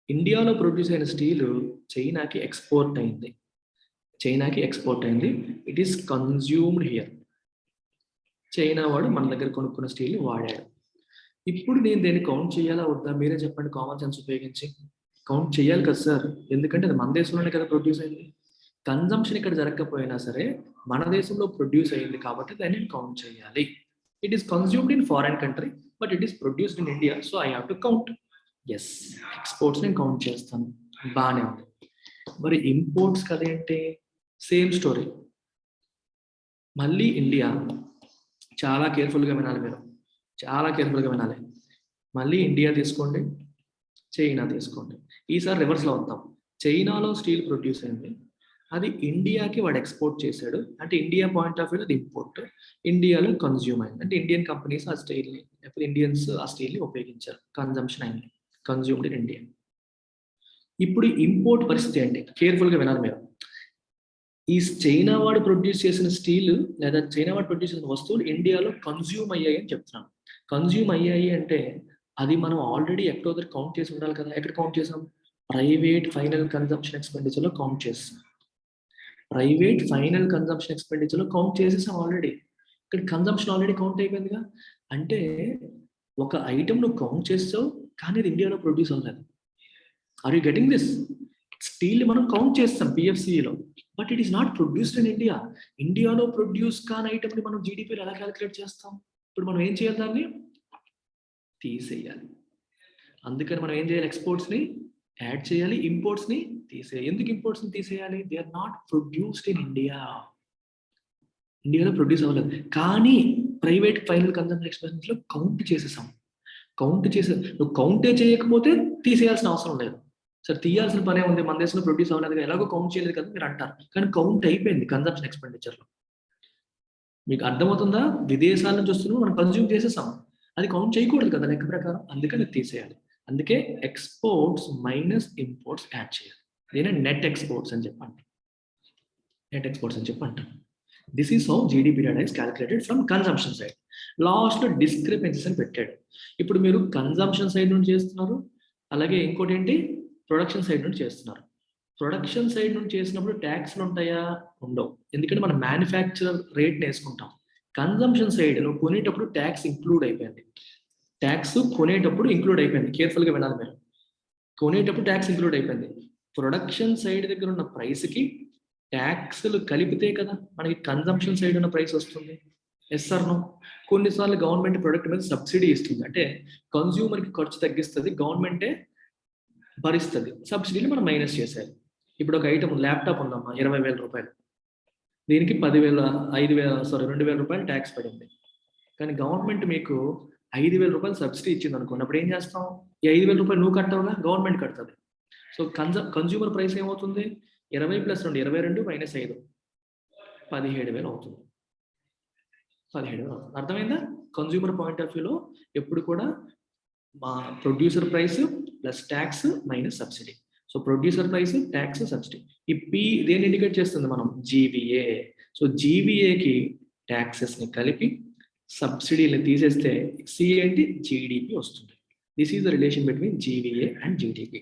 ఇండియాలో ప్రొడ్యూస్ అయిన స్టీల్ చైనాకి ఎక్స్పోర్ట్ అయింది. It is consumed here. China వాడు మన దగ్గర కొనుక్కున్న స్టీల్ని వాడాడు. ఇప్పుడు నేను దేన్ని కౌంట్ చేయాలా వద్దా? మీరే చెప్పండి. కామన్ సెన్స్ ఉపయోగించి కౌంట్ చేయాలి కదా సార్, ఎందుకంటే అది మన దేశంలోనే కదా ప్రొడ్యూస్ అయింది. కన్జంప్షన్ ఇక్కడ జరగకపోయినా సరే మన దేశంలో ప్రొడ్యూస్ అయింది కాబట్టి దాన్ని కౌంట్ చేయాలి. It is consumed in foreign country but it is produced in India, so I have to count. Yes, exports నేను కౌంట్ చేస్తాను, బాగానే ఉంది. మరి ఇంపోర్ట్స్ కదేంటి? Same story. మళ్ళీ ఇండియా, చాలా కేర్ఫుల్గా వినాలి మీరు, చాలా కేర్ఫుల్గా వినాలి. మళ్ళీ ఇండియా తీసుకోండి, చైనా తీసుకోండి. ఈసారి రివర్స్లో వద్దాం. చైనాలో స్టీల్ ప్రొడ్యూస్ అయింది, అది ఇండియాకి వాడు ఎక్స్పోర్ట్ చేశాడు అంటే ఇండియా పాయింట్ ఆఫ్ వ్యూ అది ఇంపోర్ట్, ఇండియాలో కన్జ్యూమ్ అయింది అంటే ఇండియన్ కంపెనీస్ ఆ స్టీల్ని లేకపోతే ఇండియన్స్ ఆ స్టీల్ని ఉపయోగించారు, కన్జంప్షన్ అయింది, కన్జ్యూమ్డ్ ఇన్ ఇండియా. ఇప్పుడు ఇంపోర్ట్ పరిస్థితి ఏంటి, కేర్ఫుల్గా వినాలి మీరు. ఈ చైనా వాడు ప్రొడ్యూస్ చేసిన స్టీల్ లేదా చైనా వాడు ప్రొడ్యూస్ చేసిన వస్తువులు ఇండియాలో కన్జ్యూమ్ అయ్యాయి అని చెప్తున్నాను. కన్జ్యూమ్ అయ్యాయి అంటే అది మనం ఆల్రెడీ ఎక్కడో దగ్గర కౌంట్ చేసి ఉండాలి కదా. ఎక్కడ కౌంట్ చేసాం? ప్రైవేట్ ఫైనల్ కన్జంప్షన్ ఎక్స్పెండిచర్లో కౌంట్ చేస్తాం. ప్రైవేట్ ఫైనల్ కన్జంప్షన్ ఎక్స్పెండిచర్లో కౌంట్ చేసేసాం ఆల్రెడీ. ఇక్కడ కన్జంప్షన్ ఆల్రెడీ కౌంట్ అయిపోయిందిగా. అంటే ఒక ఐటమ్ నువ్వు కౌంట్ చేస్తావు కానీ ఇది ఇండియాలో ప్రొడ్యూస్ అవ్వలేదు. Are you getting this? Steel మనం కౌంట్ చేస్తాం పిఎఫ్సిలో, but it is not produced in India. ఇండియాలో ప్రొడ్యూస్ కాని ఐటమ్ని మనం జీడిపిలో ఎలా క్యాలిక్యులేట్ చేస్తాం? ఇప్పుడు మనం ఏం చేయాలి? దాన్ని తీసేయాలి. అందుకని మనం ఏం చేయాలి? ఎక్స్పోర్ట్స్ని యాడ్ చేయాలి, ఇంపోర్ట్స్ని తీసేయాలి. ఎందుకు ఇంపోర్ట్స్ని తీసేయాలి? They are not produced in India. ఇండియాలో ప్రొడ్యూస్ అవ్వలేదు కానీ ప్రైవేట్ ఫైనల్ కన్జంప్షన్ ఎక్స్పెన్సెస్లో కౌంట్ చేసేసాం. కౌంట్ చేసే నువ్వు కౌంటే చేయకపోతే తీసేయాల్సిన అవసరం లేదు. సరే తీయాల్సిన పనే ఉంది, మన దేశంలో ప్రొడ్యూస్ అవ్వలేదు ఎలాగో కౌంట్ చేయలేదు కదా మీరు అంటారు, కానీ కౌంట్ అయిపోయింది కన్జంప్షన్ ఎక్స్పెండిచర్లో. మీకు అర్థమవుతుందా? విదేశాల నుంచి వస్తున్నా మనం కన్జ్యూమ్ చేసేసాం, అది కౌంట్ చేయకూడదు కదా లెక్క ప్రకారం, అందుకని తీసేయాలి. అందుకే ఎక్స్పోర్ట్స్ మైనస్ ఇంపోర్ట్స్ యాడ్ చేయాలి. దీని నెట్ ఎక్స్పోర్ట్స్ అని చెప్పి అంటాం. నెట్ ఎక్స్పోర్ట్స్ అని చెప్పి అంటాం. This is how GDP data is calculated from consumption side. లాస్ట్లో డిస్క్రిపెన్సీస్ అని పెట్టాడు. ఇప్పుడు మీరు కన్జంప్షన్ సైడ్ నుండి చేస్తున్నారు, అలాగే ఇంకోటి ఏంటి ప్రొడక్షన్ సైడ్ నుండి చేస్తున్నారు. ప్రొడక్షన్ సైడ్ నుండి చేసినప్పుడు ట్యాక్స్లు ఉంటాయా? ఉండవు, ఎందుకంటే మనం మ్యానుఫ్యాక్చరర్ రేట్ని వేసుకుంటాం. కన్జంప్షన్ సైడ్ నువ్వు కొనేటప్పుడు ట్యాక్స్ ఇంక్లూడ్ అయిపోయింది. ట్యాక్స్ కొనేటప్పుడు ఇంక్లూడ్ అయిపోయింది, కేర్ఫుల్గా వినాలి మీరు. కొనేటప్పుడు ట్యాక్స్ ఇంక్లూడ్ అయిపోయింది. ప్రొడక్షన్ సైడ్ దగ్గర ఉన్న ప్రైస్కి ట్యాక్స్లు కలిపితే కదా మనకి కన్జంప్షన్ సైడ్ ఉన్న ప్రైస్ వస్తుంది. Yes or no? కొన్నిసార్లు గవర్నమెంట్ ప్రొడక్ట్ మీద సబ్సిడీ ఇస్తుంది, అంటే కన్జ్యూమర్కి ఖర్చు తగ్గిస్తుంది, గవర్నమెంటే భరిస్తుంది. సబ్సిడీని మనం మైనస్ చేసేది. ఇప్పుడు ఒక ఐటమ్ ల్యాప్టాప్ ఉందమ్మా 20,000 రూపాయలు, దీనికి 2,000 రూపాయలు ట్యాక్స్ పడింది. కానీ గవర్నమెంట్ మీకు 5,000 రూపాయలు సబ్సిడీ ఇచ్చింది అనుకోండి, అప్పుడు ఏం చేస్తాం? ఈ 5,000 రూపాయలు నువ్వు కట్టవుగా, గవర్నమెంట్ కడుతుంది. సో కన్జ్యూమర్ ప్రైస్ ఏమవుతుంది? 20 + 2 22 - 5 17,000 అవుతుంది. 17,000 అవుతుంది. అర్థమైందా? కన్జ్యూమర్ పాయింట్ ఆఫ్ వ్యూలో ఎప్పుడు కూడా మా producer price plus tax minus subsidy. So producer price, tax, subsidy. ఈ పి దేన్ని ఇండికేట్ చేస్తుంది? మనం జీవీఏ. సో జీవీఏకి ట్యాక్సెస్ని కలిపి సబ్సిడీని తీసేస్తే సి ఏంటి? జీడిపి వస్తుంది. This is the relation between GVA and GDP.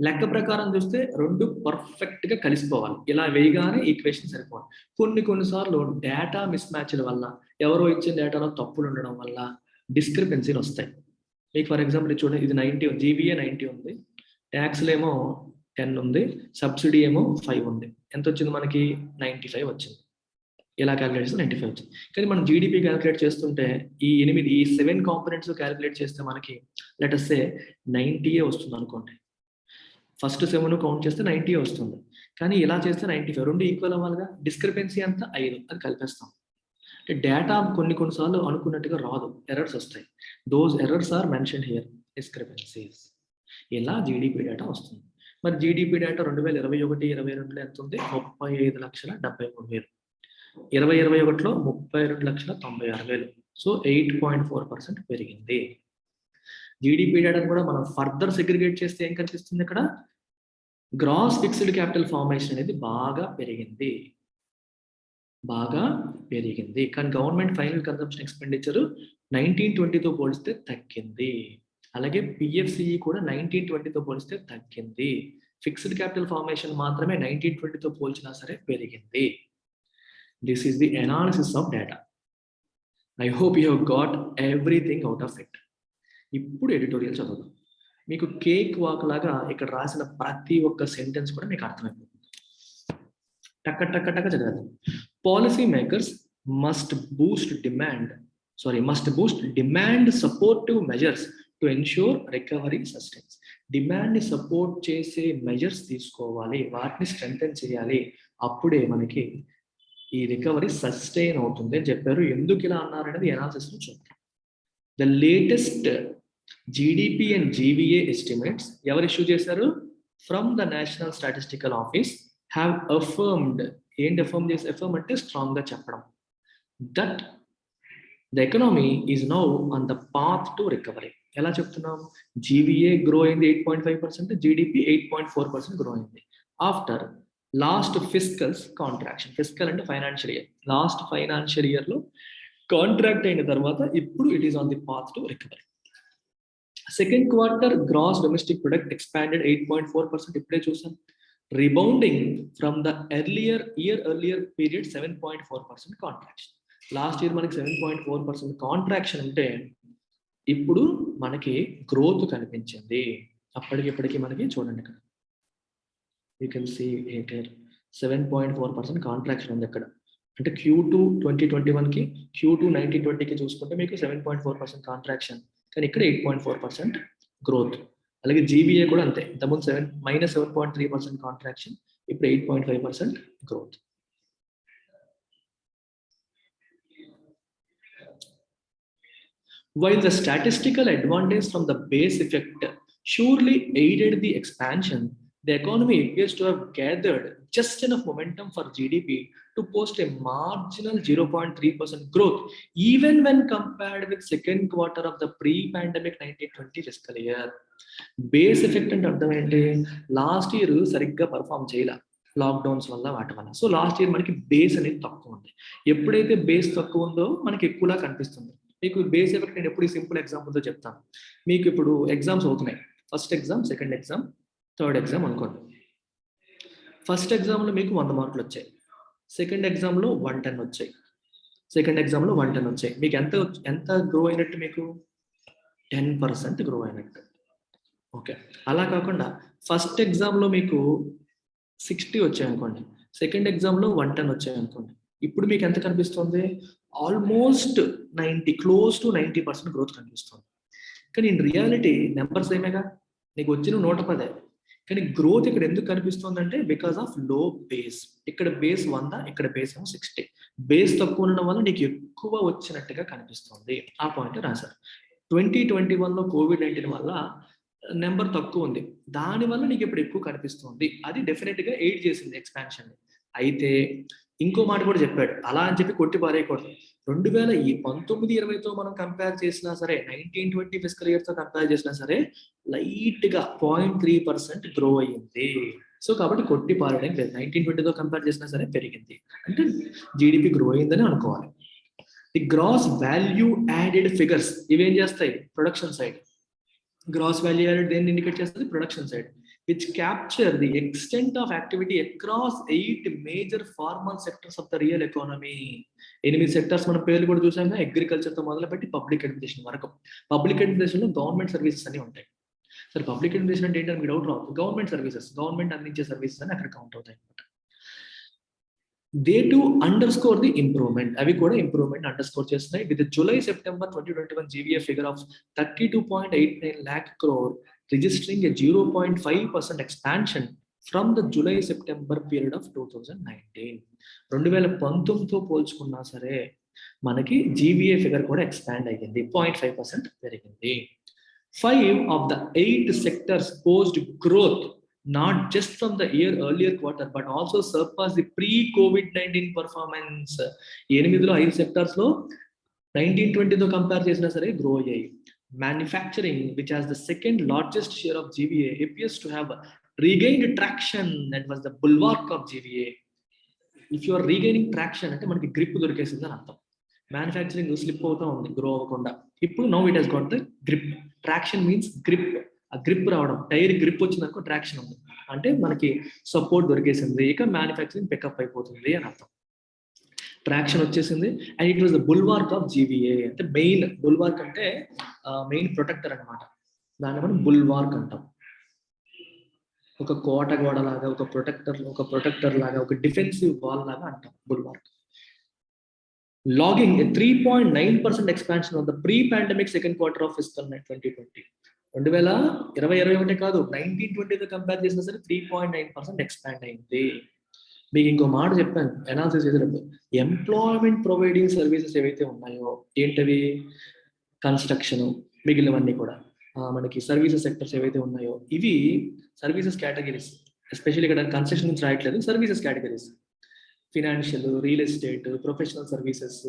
లెక్క ప్రకారం చూస్తే రెండు పర్ఫెక్ట్గా కలిసిపోవాలి. ఇలా వేయగానే ఈక్వేషన్ సరిపోవాలి. కొన్నిసార్లు డేటా మిస్ మ్యాచ్ల వల్ల, ఎవరో ఇచ్చిన డేటాలో తప్పులు ఉండడం వల్ల డిస్క్రిపెన్సీలు వస్తాయి. మీకు ఫర్ ఎగ్జాంపుల్ చూడండి, ఇది 90 జీబీఏ 90 ఉంది, ట్యాక్స్లు ఏమో 10 ఉంది, సబ్సిడీ ఏమో 5 ఉంది. ఎంత వచ్చింది మనకి? 95 వచ్చింది. ఇలా క్యాలిక్యులేట్ చేస్తే 95 వచ్చింది. కానీ మనం జీడిపి క్యాలిక్యులేట్ చేస్తుంటే ఈ 7 కాంపోనెంట్స్ క్యాలిక్యులేట్ చేస్తే మనకి లెట్ అస్ సే 90 వస్తుంది అనుకోండి. ఫస్ట్ 7 కౌంట్ చేస్తే 90 వస్తుంది, కానీ ఇలా చేస్తే 95. రెండు ఈక్వల్ అవ్వాలిగా. డిస్క్రిపెన్సీ అంతా 5, అది కలిపేస్తాం. అంటే డేటా కొన్నిసార్లు అనుకున్నట్టుగా రాదు, ఎర్రర్స్ వస్తాయి. Those errors are mention here, discrepancies. ఇలా జీడిపి డేటా వస్తుంది. మరి జీడిపి డేటా 2021-22లో ఎంత ఉంది? 35,73,000. 2021లో 32,96,000. సో 8.4% పెరిగింది. జీడిపి డేటాను కూడా మనం ఫర్దర్ సెగ్రిగేట్ చేస్తే ఏం కనిపిస్తుంది? ఇక్కడ గ్రాస్ ఫిక్స్డ్ క్యాపిటల్ ఫార్మేషన్ అనేది బాగా పెరిగింది. కానీ గవర్నమెంట్ ఫైనల్ కన్సంప్షన్ ఎక్స్పెండిచర్ 1920తో పోలిస్తే తగ్గింది. అలాగే పిఎఫ్సిఈ కూడా 1920తో పోలిస్తే తగ్గింది. ఫిక్స్డ్ క్యాపిటల్ ఫార్మేషన్ మాత్రమే 1920తో పోల్చినా సరే పెరిగింది. This is the analysis of data. I hope you have got everything out of it. ఇప్పుడు ఎడిటోరియల్ చదువుదాం. మీకు కేక్ వాక్ లాగా ఇక్కడ రాసిన ప్రతి ఒక్క సెంటెన్స్ కూడా మీకు అర్థమైపోతుంది. టక్క చదివేద్దాం. Policy makers must boost demand supportive measures to ensure recovery sustains. డిమాండ్ని సపోర్ట్ చేసే మెజర్స్ తీసుకోవాలి, వాటిని స్ట్రెంథెన్ చేయాలి. అప్పుడే మనకి ఈ రికవరీ సస్టైన్ అవుతుంది అని చెప్పారు. ఎందుకు ఇలా అన్నారనేది అనాలిసిస్లో చూద్దాం. The latest GDP and GVA estimates ఎవరు ఇష్యూ చేశారు? From the national statistical office have affirmed. ఏంటి అఫర్మ్ చేసి? అఫర్మ్ అంటే స్ట్రాంగ్ గా చెప్పడం. That the economy is now on the path to recovery. ఎలా చెప్తున్నాం? జీవీఏ గ్రో అయింది 8.5%, జీడిపి 8.4% గ్రో అయింది after last fiscal's contraction. Fiscal అంటే financial year, last financial year లో కాంట్రాక్ట్ అయిన తర్వాత ఇప్పుడు it is on the path to recovery. Second quarter gross domestic product expanded 8.4%. ఇప్పుడే చూసాం. Rebounding from the earlier period 7.4% contraction. Last year మనకి 7.4% కాంట్రాక్షన్ ఉంటే ఇప్పుడు మనకి గ్రోత్ కనిపించింది. అప్పటికిప్పటికి మనకి చూడండి ఇక్కడ you can see here 7.4% contraction ఉంది అక్కడ. అంటే Q2 2021 కి Q2 1920 కి చూసుకుంటే మీకు 7.4% కాంట్రాక్షన్, కానీ ఇక్కడ 8.4% గ్రోత్. అలాగే జీబీఏ కూడా అంతే, ఇంతకుముందు -7.3% కాంట్రాక్షన్, ఇప్పుడు 8.5% growth. While the statistical advantage from the base effect surely aided the expansion, the economy appears to have gathered just enough momentum for GDP to post a marginal 0.3% growth, even when compared with second quarter of the pre-pandemic 1920 fiscal year. Base effect అంటే అర్థం ఏంటి? లాస్ట్ ఇయర్ సరిగ్గా పర్ఫామ్ చేయాల, లాక్డౌన్స్ వల్ల వాటి వల్ల. సో లాస్ట్ ఇయర్ మనకి బేస్ అనేది తక్కువ ఉంది. ఎప్పుడైతే బేస్ తక్కువ ఉందో మనకి ఎక్కువలా కనిపిస్తుంది. మీకు బేస్ ఎఫెక్ట్ నేను ఎప్పుడు సింపుల్ ఎగ్జాంపుల్తో చెప్తాను. మీకు ఇప్పుడు ఎగ్జామ్స్ అవుతున్నాయి, first exam, second exam, third exam అనుకోండి. ఫస్ట్ ఎగ్జామ్లో మీకు 100 మార్కులు వచ్చాయి, సెకండ్ ఎగ్జామ్లో 110 వచ్చాయి, సెకండ్ ఎగ్జామ్లో 110 వచ్చాయి. మీకు ఎంత గ్రో అయినట్టు? మీకు 10% గ్రో అయినట్టు. ఓకే, అలా కాకుండా ఫస్ట్ ఎగ్జామ్లో మీకు 60 వచ్చాయి అనుకోండి, సెకండ్ ఎగ్జామ్లో 110 వచ్చాయి అనుకోండి, ఇప్పుడు మీకు ఎంత కనిపిస్తుంది? ఆల్మోస్ట్ 90% గ్రోత్ కనిపిస్తుంది. కానీ ఇన్ రియాలిటీ నెంబర్స్ ఏమేగా, నీకు వచ్చిన 110, కానీ గ్రోత్ ఇక్కడ ఎందుకు కనిపిస్తుంది అంటే బికాస్ ఆఫ్ లో బేస్. ఇక్కడ బేస్ 100, ఇక్కడ బేస్ ఏమో 60. బేస్ తక్కువ ఉండడం వల్ల నీకు ఎక్కువ వచ్చినట్టుగా కనిపిస్తుంది. ఆ పాయింట్ రాశారు. 2021లో COVID-19 వల్ల నెంబర్ తక్కువ ఉంది, దానివల్ల నీకు ఇప్పుడు ఎక్కువ కనిపిస్తుంది. అది డెఫినెట్ గా ఎయిడ్ చేసింది ఎక్స్పాన్షన్. అయితే ఇంకో మాట కూడా చెప్పాడు, అలా అని చెప్పి కొట్టి పారేయకూడదు. 2019-20తో మనం కంపేర్ చేసినా సరే, 1920 ఫిస్కల్ ఇయర్ తో కంపేర్ చేసినా సరే లైట్ గా 0.3% గ్రో అయ్యింది. సో కాబట్టి కొట్టి పారేయడం లేదు. 1920తో కంపేర్ చేసినా సరే పెరిగింది అంటే జీడిపి గ్రో అయిందని అనుకోవాలి. The gross value added figures ఇవేం చేస్తాయి? Production side. Gross value added దేన్ని ఇండికేట్ చేస్తుంది? Production side. which capture the extent of activity across 8 major formal sectors of the real economy. 8 sectors మనం పేర్లు కూడా చూసాం, అగ్రికల్చర్ తో మొదలు పెట్టి పబ్లిక్ అడ్మినిస్ట్రేషన్ వరకు. పబ్లిక్ అడ్మినిస్ట్రేషన్ లో గవర్నమెంట్ సర్వీసెస్ అన్ని ఉంటాయి. సరే, పబ్లిక్ అడ్మినిస్ట్రేషన్ అంటే ఏంటంటే మీకు డౌట్ రావు. గవర్నమెంట్ సర్వీసెస్, గవర్నమెంట్ అందించే సర్వీసెస్ అని అక్కడ కౌంట్ అవుతాయి అనమాట. They to underscore the improvement, అవి కూడా ఇంప్రూవ్మెంట్ అండర్స్కోర్ చేస్తున్నాయి. With July-September 2021 GVA figure of 32.89 lakh crore, registering a 0.5% expansion from the July-September period of 2019. 2019తో పోల్చుకున్నా సరే మనకి GVA ఫిగర్ కూడా ఎక్స్పాండ్ అయ్యింది, 0.5% పెరిగింది. 5 of the 8 sectors posed growth not just from the year earlier quarter but also surpassed the pre-COVID-19 performance. 8లో 5 sectors లో 1920తో కంపేర్ చేసినా సరే గ్రో అయ్యాయి. Manufacturing, which has the second largest share of GVA, appears to have regained traction. That was the bulwark of GVA. If you are regaining traction అంటే మనకి గ్రిప్ దొరికేసింది అని అర్థం. మ్యానుఫ్యాక్చరింగ్ స్లిప్ అవుతా ఉంది గ్రో అవ్వకుండా, ఇప్పుడు now it has got the grip. Traction means grip, ఆ గ్రిప్ రావడం, టైర్ గ్రిప్ వచ్చిందనుకో ట్రాక్షన్ ఉంది అంటే మనకి సపోర్ట్ దొరికేసింది, ఇక మ్యానుఫ్యాక్చరింగ్ పికప్ అయిపోతుంది అని అర్థం. ట్రాక్షన్ వచ్చేసింది and it was the బుల్వార్క్ of GVA. అంటే మెయిన్ బుల్వార్క్ అంటే మెయిన్ ప్రొటెక్టర్ అనమాట, దాన్ని మనం బుల్వార్క్ అంటాం. ఒక కోట గోడ లాగా, ఒక ప్రొటెక్టర్ లాగా, ఒక డిఫెన్సివ్ వాల్ లాగా అంటాం బుల్వార్క్. Logging a 3.9% expansion of the pre-pandemic second quarter of fiscal 2020. 2020-21 కాదు, 1920తో కంపేర్ చేసినా సరే 3.9% ఎక్స్పాండ్ అయింది. మీకు ఇంకో మాట చెప్పాను అనాలిసిస్ చేసేటప్పుడు, ఎంప్లాయ్మెంట్ ప్రొవైడింగ్ సర్వీసెస్ ఏవైతే ఉన్నాయో, ఏంటవి? కన్స్ట్రక్షన్, మిగిలినవన్నీ కూడా మనకి సర్వీసెస్ సెక్టర్స్ ఏవైతే ఉన్నాయో ఇవి సర్వీసెస్ కేటగిరీస్. ఎస్పెషల్లీ ఇక్కడ కన్స్ట్రక్షన్ నుంచి రాయట్లేదు, services categories, financial, real estate, professional services,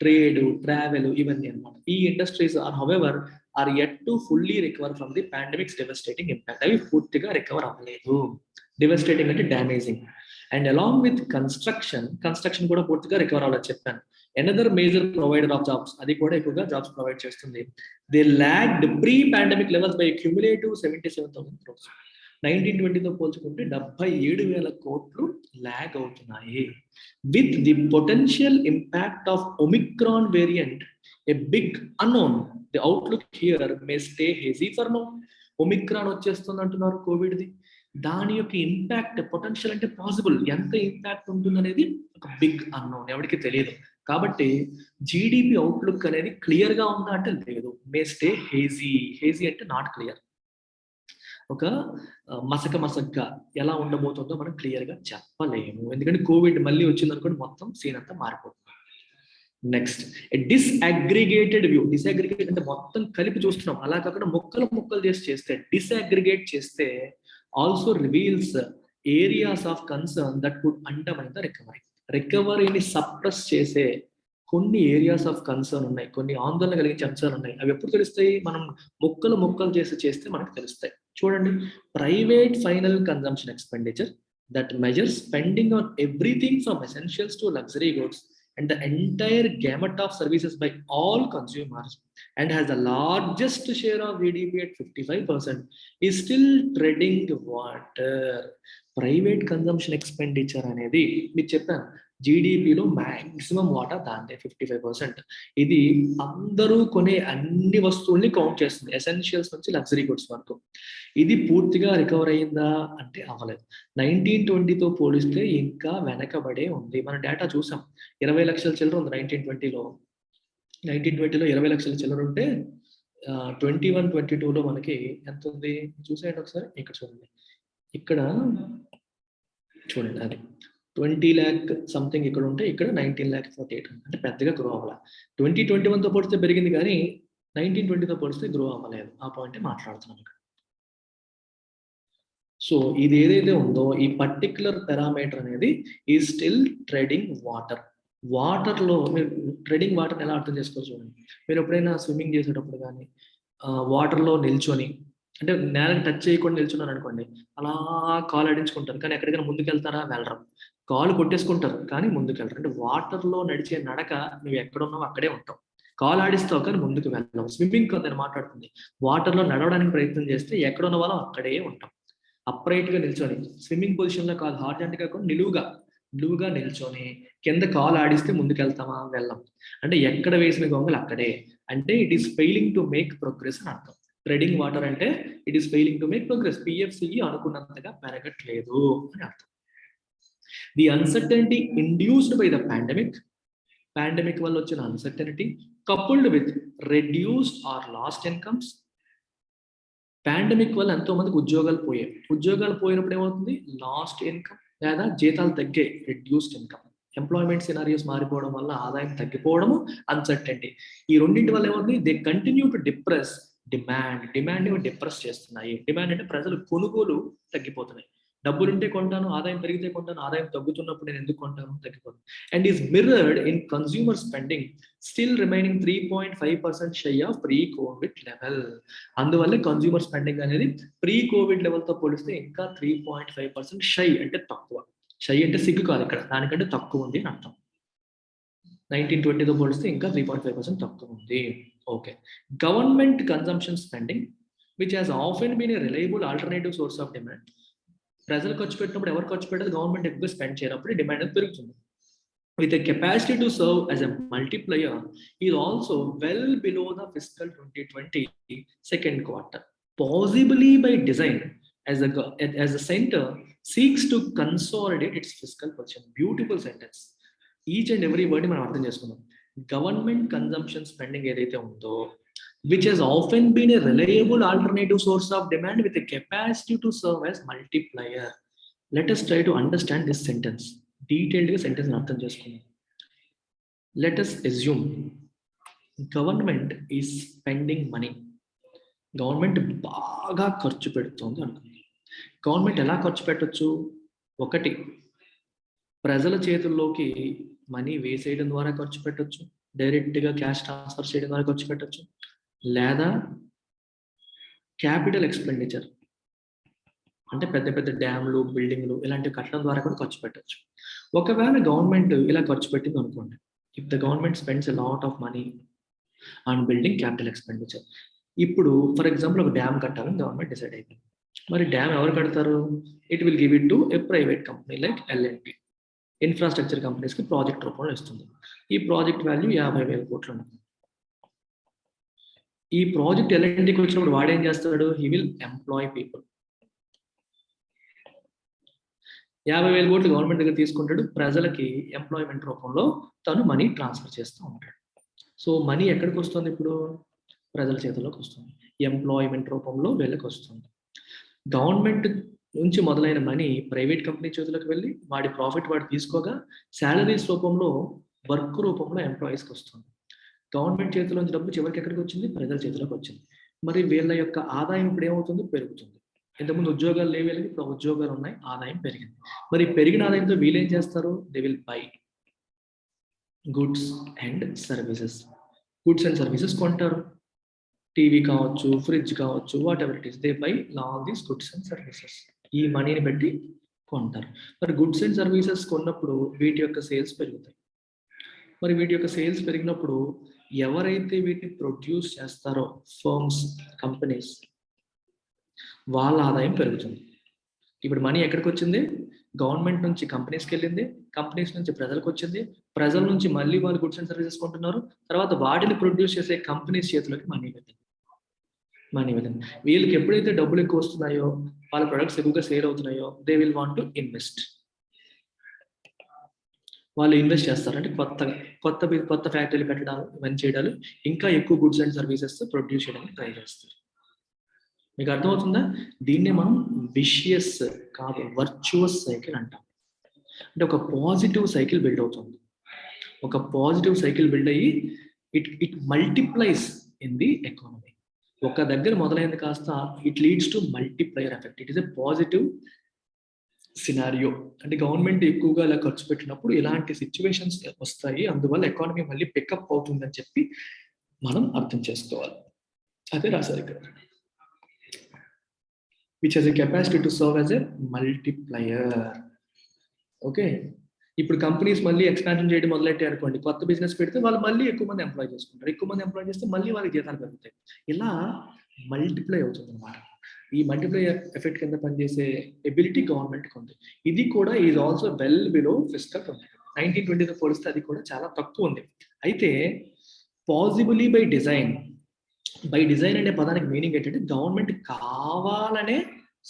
trade, travel, ఇవన్నీ అనమాట. ఈ industries are however are yet to fully recover from the pandemic's devastating impact. అవి పూర్తిగా రికవర్ అవ్వలేదు. డెవస్టేటింగ్ అంటే damaging. And along with construction కూడా పూర్తిగా రికవర్ అవ్వాలని చెప్పాను. Another major provider of jobs, అది కూడా ఎక్కువగా జాబ్స్ ప్రొవైడ్ చేస్తుంది. They lagged pre pandemic levels by cumulative 77,000 crores. 1920తో పోల్చుకుంటే 77,000 కోట్లు ల్యాగ్ అవుతున్నాయి. With the potential impact of Omicron variant a big unknown, the outlook here may stay hazy for now. Omicron వచ్చేస్తుంది అంటున్నారు కోవిడ్ది. దాని యొక్క ఇంపాక్ట్, పొటెన్షియల్ అంటే పాసిబుల్, ఎంత ఇంపాక్ట్ ఉంటుంది అనేది ఒక బిగ్ అన్నోన్, ఎవరికి తెలియదు. కాబట్టి జీడిపి అవుట్లుక్ అనేది క్లియర్ గా ఉందా అంటే లేదు, మే స్టే హేజీ అంటే నాట్ క్లియర్. ఒక మసకగా ఎలా ఉండబోతుందో మనం క్లియర్ గా చెప్పలేము, ఎందుకంటే కోవిడ్ మళ్ళీ వచ్చింది అనుకోండి మొత్తం సీన్ అంతా మారిపోతుంది. Next, డిస్అగ్రిగేటెడ్ view. డిస్అగ్రిగేట్ అంటే మొత్తం కలిపి చూస్తున్నాం, అలా కాకుండా ముక్కలు చేస్తే డిస్అగ్రిగేట్ చేస్తే also reveals areas of concern that would undermine the రికవరీని సప్రెస్ చేసే కొన్ని ఏరియాస్ ఆఫ్ కన్సర్న్ ఉన్నాయి, కొన్ని ఆందోళన కలిగించే అంశాలు ఉన్నాయి. అవి ఎప్పుడు తెలుస్తాయి? మనం ముక్కలు చేస్తే మనకు తెలుస్తాయి. చూడండి, private final consumption expenditure that measures spending on everything from essentials to luxury goods and the entire gamut of services by all consumers and has the largest share of GDP at 55% is still treading water. Private consumption expenditure అనేది మీకు చెప్పాను, జీడిపిలో మాక్సిమం వాటా దాంతే 55%. ఇది అందరూ కొనే అన్ని వస్తువుల్ని కౌంట్ చేస్తుంది, ఎసెన్షియల్స్ నుంచి లగ్జరీ గుడ్స్ వరకు. ఇది పూర్తిగా రికవర్ అయ్యిందా అంటే అవ్వలేదు. 1920తో పోలిస్తే ఇంకా వెనకబడే ఉంది. మన డేటా చూసాం, 20 లక్షల చిల్లర ఉంది 1920లో. 20 లక్షల చిల్లర ఉంటే 21-22లో మనకి ఎంత ఉంది చూసేయండి ఒకసారి. ఇక్కడ చూడండి, ఇక్కడ చూడండి, అది 20 lakh సంథింగ్ ఇక్కడ ఉంటే ఇక్కడ 19,48,000, అంటే పెద్దగా గ్రో అవ్వాలి. 2021తో పోలిస్తే పెరిగింది కానీ 1920తో పోలిస్తే గ్రో అవ్వలేదు. ఆ పాయింట్ మాట్లాడుతున్నాం ఇక్కడ. సో ఇది ఏదైతే ఉందో ఈ పర్టిక్యులర్ పారామీటర్ అనేది ఈ స్టిల్ ట్రెడింగ్ వాటర్లో మీరు ట్రెడింగ్ వాటర్ని ఎలా అర్థం చేసుకోవచ్చు చూడండి. మీరు ఎప్పుడైనా స్విమ్మింగ్ చేసేటప్పుడు కానీ వాటర్లో నిల్చొని, అంటే నేలకు టచ్ చేయకుండా నిల్చున్నారు అనుకోండి, అలా కాలు ఆడించుకుంటారు కానీ ఎక్కడికైనా ముందుకు వెళ్తారా? వెళ్ళరు. కాలు కొట్టేసుకుంటారు కానీ ముందుకు వెళ్ళరు. అంటే వాటర్లో నడిచే నడక నువ్వు ఎక్కడున్నావు అక్కడే ఉంటావు, కాలు ఆడిస్తావు కానీ ముందుకు వెళ్ళవు. స్విమ్మింగ్ నేను మాట్లాడుతుంది, వాటర్లో నడవడానికి ప్రయత్నం చేస్తే ఎక్కడున్న వాళ్ళం అక్కడే ఉంటాం. అప్రైట్ గా నిల్చొని, స్విమ్మింగ్ పొజిషన్ లో కాదు హార్జెంట్ కాకుండా నిలువుగా నిల్చొని కింద కాలు ఆడిస్తే ముందుకు వెళ్తామా? వెళ్ళం. అంటే ఎక్కడ వేసిన గొంగలు అక్కడే. అంటే it is failing to make progress అని అర్థం. ట్రెడింగ్ వాటర్ అంటే it is failing to make progress, PFCE అనుకున్నంతగా పెరగట్లేదు అని అర్థం. The uncertainty induced by the pandemic వల్ల వచ్చిన uncertainty coupled with reduced or lost incomes. Pandemic వల్ల ఎంతో మందికి ఉద్యోగాలు పోయినప్పుడు ఏమవుతుంది? లాస్ట్ ఇన్కమ్ లేదా జీతాలు తగ్గే, రెడ్యూస్డ్ ఇన్కమ్. ఎంప్లాయ్మెంట్ సినారియోస్ మారిపోవడం వల్ల ఆదాయం తగ్గిపోవడము, అన్సర్టెనిటీ. ఈ రెండింటి వల్ల ఏమవుతుంది? They continue to depress demand depress చేస్తున్నాయి. డిమాండ్ అంటే ప్రజలు కొనుగోలు తగ్గిపోతున్నాయి. డబ్బులుంటే కొంటాను, ఆదాయం పెరిగితే కొంటాను, ఆదాయం తగ్గుతున్నప్పుడు నేను ఎందుకు కొంటాను? తగ్గిపోతుంది. And is mirrored in consumer spending still remaining 3.5% shy of pre COVID level. అందువల్ల కన్స్యూమర్ స్పెండింగ్ అనేది ప్రీ కోవిడ్ లెవెల్తో పోలిస్తే ఇంకా 3.5% షై, అంటే తక్కువ. షై అంటే సిగ్గు కాదు ఇక్కడ, దానికంటే తక్కువ ఉంది అని అర్థం. 1920తో పోలిస్తే ఇంకా 3.5% తక్కువ ఉంది. Okay, government consumption spending which has often been a reliable alternative source of demand. ప్రజలు ఖర్చు పెట్టినప్పుడు ఎవరు ఖర్చు పెట్టదు? గవర్నమెంట్ ఎక్కువ స్పెండ్ చేయనప్పుడు డిమాండ్ అనేది పెరుగుతుంది. With a capacity to serve as a multiplier is also well below the fiscal 2020 second quarter, possibly by design, as the center seeks to consolidate its fiscal position. Beautiful sentence. Each and every word మనం అర్థం చేసుకుందాం. గవర్నమెంట్ కన్సంప్షన్ స్పెండింగ్ ఏదైతే ఉందో, which has often been a reliable alternative source of demand with a capacity to serve as multiplier. Let us try to understand this sentence. డీటెయిల్డ్గా సెంటెన్స్ అర్థం చేసుకుందాం. Let us assume government is spending money. Government బాగా ఖర్చు పెడుతుంది అనుకుంది. గవర్నమెంట్ ఎలా ఖర్చు పెట్టొచ్చు? ఒకటి, ప్రజల చేతుల్లోకి మనీ వేసేయడం ద్వారా ఖర్చు పెట్టొచ్చు, డైరెక్ట్గా క్యాష్ ట్రాన్స్ఫర్ చేయడం ద్వారా ఖర్చు పెట్టొచ్చు, లేదా క్యాపిటల్ ఎక్స్పెండిచర్ అంటే పెద్ద పెద్ద డ్యామ్లు, బిల్డింగ్లు ఇలాంటివి కట్టడం ద్వారా కూడా ఖర్చు పెట్టొచ్చు. ఒకవేళ గవర్నమెంట్ ఇలా ఖర్చు పెట్టింది అనుకోండి, if the government spends a lot of money on building capital expenditure. ఇప్పుడు ఫర్ ఎగ్జాంపుల్ ఒక డ్యామ్ కట్టాలని గవర్నమెంట్ డిసైడ్ అయిపోయింది. మరి డ్యామ్ ఎవరు కడతారు? It will give it to a private company like L&T. Infrastructure కంపెనీస్కి ప్రాజెక్ట్ రూపంలో ఇస్తుంది. ఈ ప్రాజెక్ట్ వాల్యూ 50,000 కోట్లు ఉంటుంది. ఈ ప్రాజెక్ట్ L&Tకి వచ్చినప్పుడు వాడేం చేస్తాడు? He will employ people. 50,000 కోట్లు గవర్నమెంట్ దగ్గర తీసుకుంటాడు, ప్రజలకి ఎంప్లాయ్మెంట్ రూపంలో తను మనీ ట్రాన్స్ఫర్ చేస్తూ ఉంటాడు. సో మనీ ఎక్కడికి వస్తుంది? ఇప్పుడు ప్రజల చేతుల్లోకి వస్తుంది, ఎంప్లాయ్మెంట్ రూపంలో వీళ్ళకి వస్తుంది. గవర్నమెంట్ నుంచి మొదలైన మనీ ప్రైవేట్ కంపెనీ చేతులకు వెళ్ళి వాడి ప్రాఫిట్ వాడు తీసుకోగా శాలరీస్ రూపంలో, వర్క్ రూపంలో ఎంప్లాయీస్కి వస్తుంది. గవర్నమెంట్ చేతిలోంచి డబ్బు చివరికి ఎక్కడికి వచ్చింది? ప్రజల చేతిలోకి వచ్చింది. మరి వీళ్ళ యొక్క ఆదాయం ఇప్పుడు ఏమవుతుంది? పెరుగుతుంది. ఇంతకుముందు ఉద్యోగాలు లేవు వీళ్ళకి, ఇప్పుడు ఉద్యోగాలు ఉన్నాయి, ఆదాయం పెరిగింది. మరి పెరిగిన ఆదాయంతో వీళ్ళు ఏం చేస్తారు? They will buy goods and services. Goods and services కొంటారు. టీవీ కావచ్చు, ఫ్రిడ్జ్ కావచ్చు, what ever it is, they by all these goods and services. ఈ మనీని బట్టి కొంటారు. మరి గుడ్స్ అండ్ సర్వీసెస్ కొన్నప్పుడు వీటి యొక్క సేల్స్ పెరుగుతాయి. మరి వీటి యొక్క సేల్స్ పెరిగినప్పుడు ఎవరైతే వీటిని ప్రొడ్యూస్ చేస్తారో ఫర్మ్స్, కంపెనీస్, వాళ్ళ ఆదాయం పెరుగుతుంది. ఇప్పుడు మనీ ఎక్కడికి వచ్చింది? గవర్నమెంట్ నుంచి కంపెనీస్కి వెళ్ళింది, కంపెనీస్ నుంచి ప్రజలకు వచ్చింది, ప్రజల నుంచి మళ్ళీ వాళ్ళు గుడ్స్ అండ్ సర్వీసెస్ కొంటున్నారు, తర్వాత వాటిని ప్రొడ్యూస్ చేసే కంపెనీస్ చేతులకి మనీ వెళ్ళింది. వీళ్ళకి ఎప్పుడైతే డబ్బులు ఎక్కువ వస్తున్నాయో, వాళ్ళ ప్రొడక్ట్స్ ఎక్కువగా సేల్ అవుతున్నాయో, they will want to invest. వాళ్ళు ఇన్వెస్ట్ చేస్తారు. అంటే కొత్త ఫ్యాక్టరీలు పెట్టడాలు, ఇవన్నీ చేయడాలు, ఇంకా ఎక్కువ గుడ్స్ అండ్ సర్వీసెస్ ప్రొడ్యూస్ చేయడానికి ట్రై చేస్తారు. మీకు అర్థమవుతుందా? దీన్నే మనం విషియస్ కాదు, వర్చువస్ సైకిల్ అంటాం. అంటే ఒక పాజిటివ్ సైకిల్ బిల్డ్ అవుతుంది. ఒక పాజిటివ్ సైకిల్ బిల్డ్ అయ్యి it multiplies in the economy. ఒక దగ్గర మొదలైంది కాస్త it leads to multiplier effect. It is a positive scenario. అంటే గవర్నమెంట్ ఎక్కువగా ఇలా ఖర్చు పెట్టినప్పుడు ఇలాంటి సిచ్యువేషన్స్ వస్తాయి, అందువల్ల ఎకానమీ మళ్ళీ పికప్ అవుతుందని చెప్పి మనం అర్థం చేసుకోవాలి. అదే రాశారు ఇక్కడ. which has a capacity to serve as a multiplier. Okay, ఇప్పుడు కంపెనీస్ మళ్ళీ ఎక్స్పాన్షన్ చేయడం మొదలెట్టాయి అనుకోండి, కొత్త బిజినెస్ పెడితే వాళ్ళు మళ్ళీ ఎక్కువ మంది ఎంప్లాయ్ చేసుకుంటారు, ఎక్కువ మంది ఎంప్లాయ్ చేస్తే మళ్ళీ వాళ్ళకి జీతాలు పెరుగుతాయి, ఇలా మల్టిప్లై అవుతుంది అన్నమాట. ఈ మల్టిప్లై ఎఫెక్ట్ కింద పనిచేసే ఎబిలిటీ గవర్నమెంట్కి ఉంది. ఇది కూడా is also well below fiscal 1920తో పోలిస్తే అది కూడా చాలా తక్కువ ఉంది. అయితే పాసిబుల్లీ బై డిజైన్ అనే పదానికి మీనింగ్ ఏంటంటే గవర్నమెంట్ కావాలనే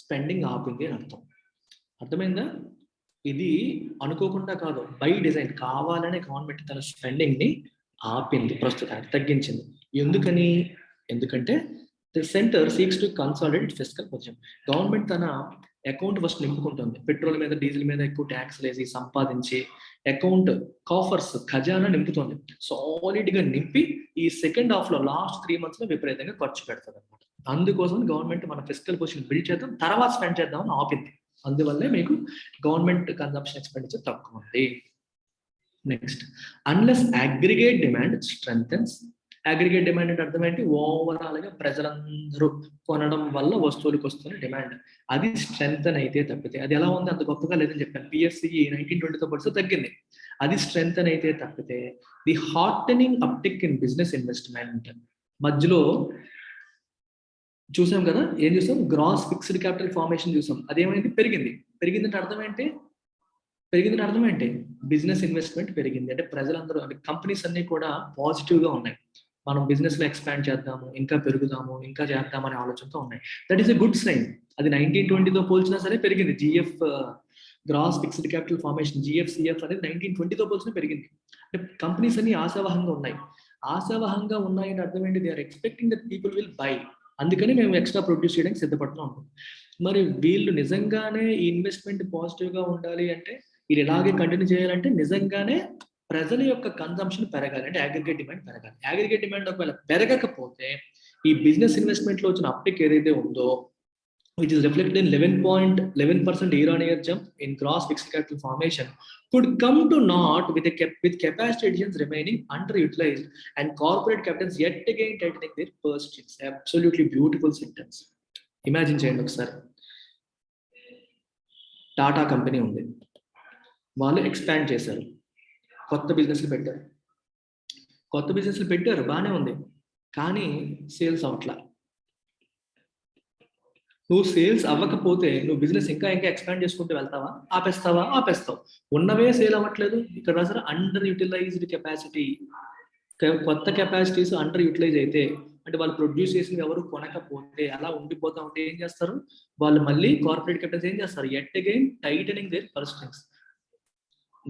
స్పెండింగ్ ఆపింది అని అర్థం. అర్థమైందా? ఇది అనుకోకుండా కాదు, బై డిజైన్ కావాలనే గవర్నమెంట్ తన స్పెండింగ్ ని ఆపింది, ప్రస్తుతానికి తగ్గించింది. ఎందుకంటే the centre seeks to consolidate fiscal position. Government తన అకౌంట్ ఫస్ట్ నింపుకుంటుంది, పెట్రోల్ మీద, డీజిల్ మీద ఎక్కువ ట్యాక్స్ వేసి సంపాదించి అకౌంట్ కాఫర్స్, ఖజానా నింపుతుంది. సాలిడ్ గా నింపి ఈ సెకండ్ హాఫ్ లో లాస్ట్ 3 months లో విపరీతంగా ఖర్చు పెడుతుంది అనమాట. అందుకోసం గవర్నమెంట్ మన ఫిస్కల్ పొజిషన్ బిల్డ్ చేద్దాం, తర్వాత స్పెండ్ చేద్దామని ఆపింది. అందువల్లే మీకు గవర్నమెంట్ కన్సంప్షన్ ఎక్స్పెండిచర్ తక్కువ ఉంది. Next, unless aggregate demand strengthens. Aggregate demand అంటే అర్థం ఏంటి? ఓవరాల్ గా ప్రజలందరూ కొనడం వల్ల వస్తువులకు వస్తున్న డిమాండ్ అది స్ట్రెంథన్ అయితే తప్పితే, అది ఎలా ఉంది? అంత గొప్పగా లేదని చెప్పాను. PSCE 1920తో పోలిస్తే తగ్గింది. అది స్ట్రెంథన్ అయితే తప్పితే the heartening uptick in business investment మధ్యలో చూసాం కదా. ఏం చూసాం? గ్రాస్ ఫిక్స్డ్ క్యాపిటల్ ఫార్మేషన్ చూసాం. అదేమైంది? పెరిగిందంటే అర్థం ఏంటి? బిజినెస్ ఇన్వెస్ట్మెంట్ పెరిగింది అంటే ప్రజలందరూ, అంటే కంపెనీస్ అన్ని కూడా పాజిటివ్ గా ఉన్నాయి, మనం బిజినెస్ లో ఎక్స్పాండ్ చేద్దాము, ఇంకా పెరుగుదాము, ఇంకా చేద్దామనే ఆలోచనతో ఉన్నాయి. That is a good sign. అది 1920తో పోల్చినా సరే పెరిగింది. GF gross fixed capital formation, GFCF అనేది 1920తో పోల్చినా పెరిగింది. అంటే కంపెనీస్ అన్ని ఆశావహంగా ఉన్నాయి. ఆశావహంగా ఉన్నాయని అర్థం ఏంటి? They are expecting that people will buy. అందుకని మేము ఎక్స్ట్రా ప్రొడ్యూస్ చేయడానికి సిద్ధపడుతున్నాం. మరి వీళ్ళు నిజంగానే ఈ ఇన్వెస్ట్మెంట్ పాజిటివ్ గా ఉండాలి అంటే, ఇది ఇలాగే కంటిన్యూ చేయాలంటే నిజంగానే ప్రజల యొక్క కన్సంప్షన్ పెరగాలి, అంటే అగ్రిగేట్ డిమాండ్ పెరగాలి. అగ్రిగేట్ డిమాండ్ ఒకవేళ పెరగకపోతే ఈ బిజినెస్ ఇన్వెస్ట్మెంట్ లో వచ్చిన అప్టిక్ ఏదైతే ఉందో which is reflected in 11.11% year-on-year jump in gross fixed capital formation, could come to naught with capacity additions remaining underutilized and corporate captains yet again tightening their purse strings. Absolutely beautiful sentence. Imagine చేయండి ఒకసారి, టాటా కంపెనీ ఉంది, వాళ్ళు ఎక్స్పాండ్ చేశారు, కొత్త బిజినెస్లు పెట్టారు, బాగానే ఉంది, కానీ సేల్స్ అవట్లా. నువ్వు సేల్స్ అవ్వకపోతే నువ్వు బిజినెస్ ఇంకా ఎక్స్పాండ్ చేసుకుంటూ వెళ్తావా, ఆపేస్తావు. ఉన్నవే సేల్ అవ్వట్లేదు. ఇక్కడ రాసారు అండర్ యూటిలైజ్డ్ కెపాసిటీ. కొత్త కెపాసిటీస్ అండర్ యూటిలైజ్ అయితే, అంటే వాళ్ళు ప్రొడ్యూస్ చేసిన ఎవరు కొనకపోతే అలా ఉండిపోతా ఉంటే ఏం చేస్తారు వాళ్ళు, మళ్ళీ కార్పొరేట్ క్యాపిటల్స్ ఏం చేస్తారు, yet again tightening their purse strings.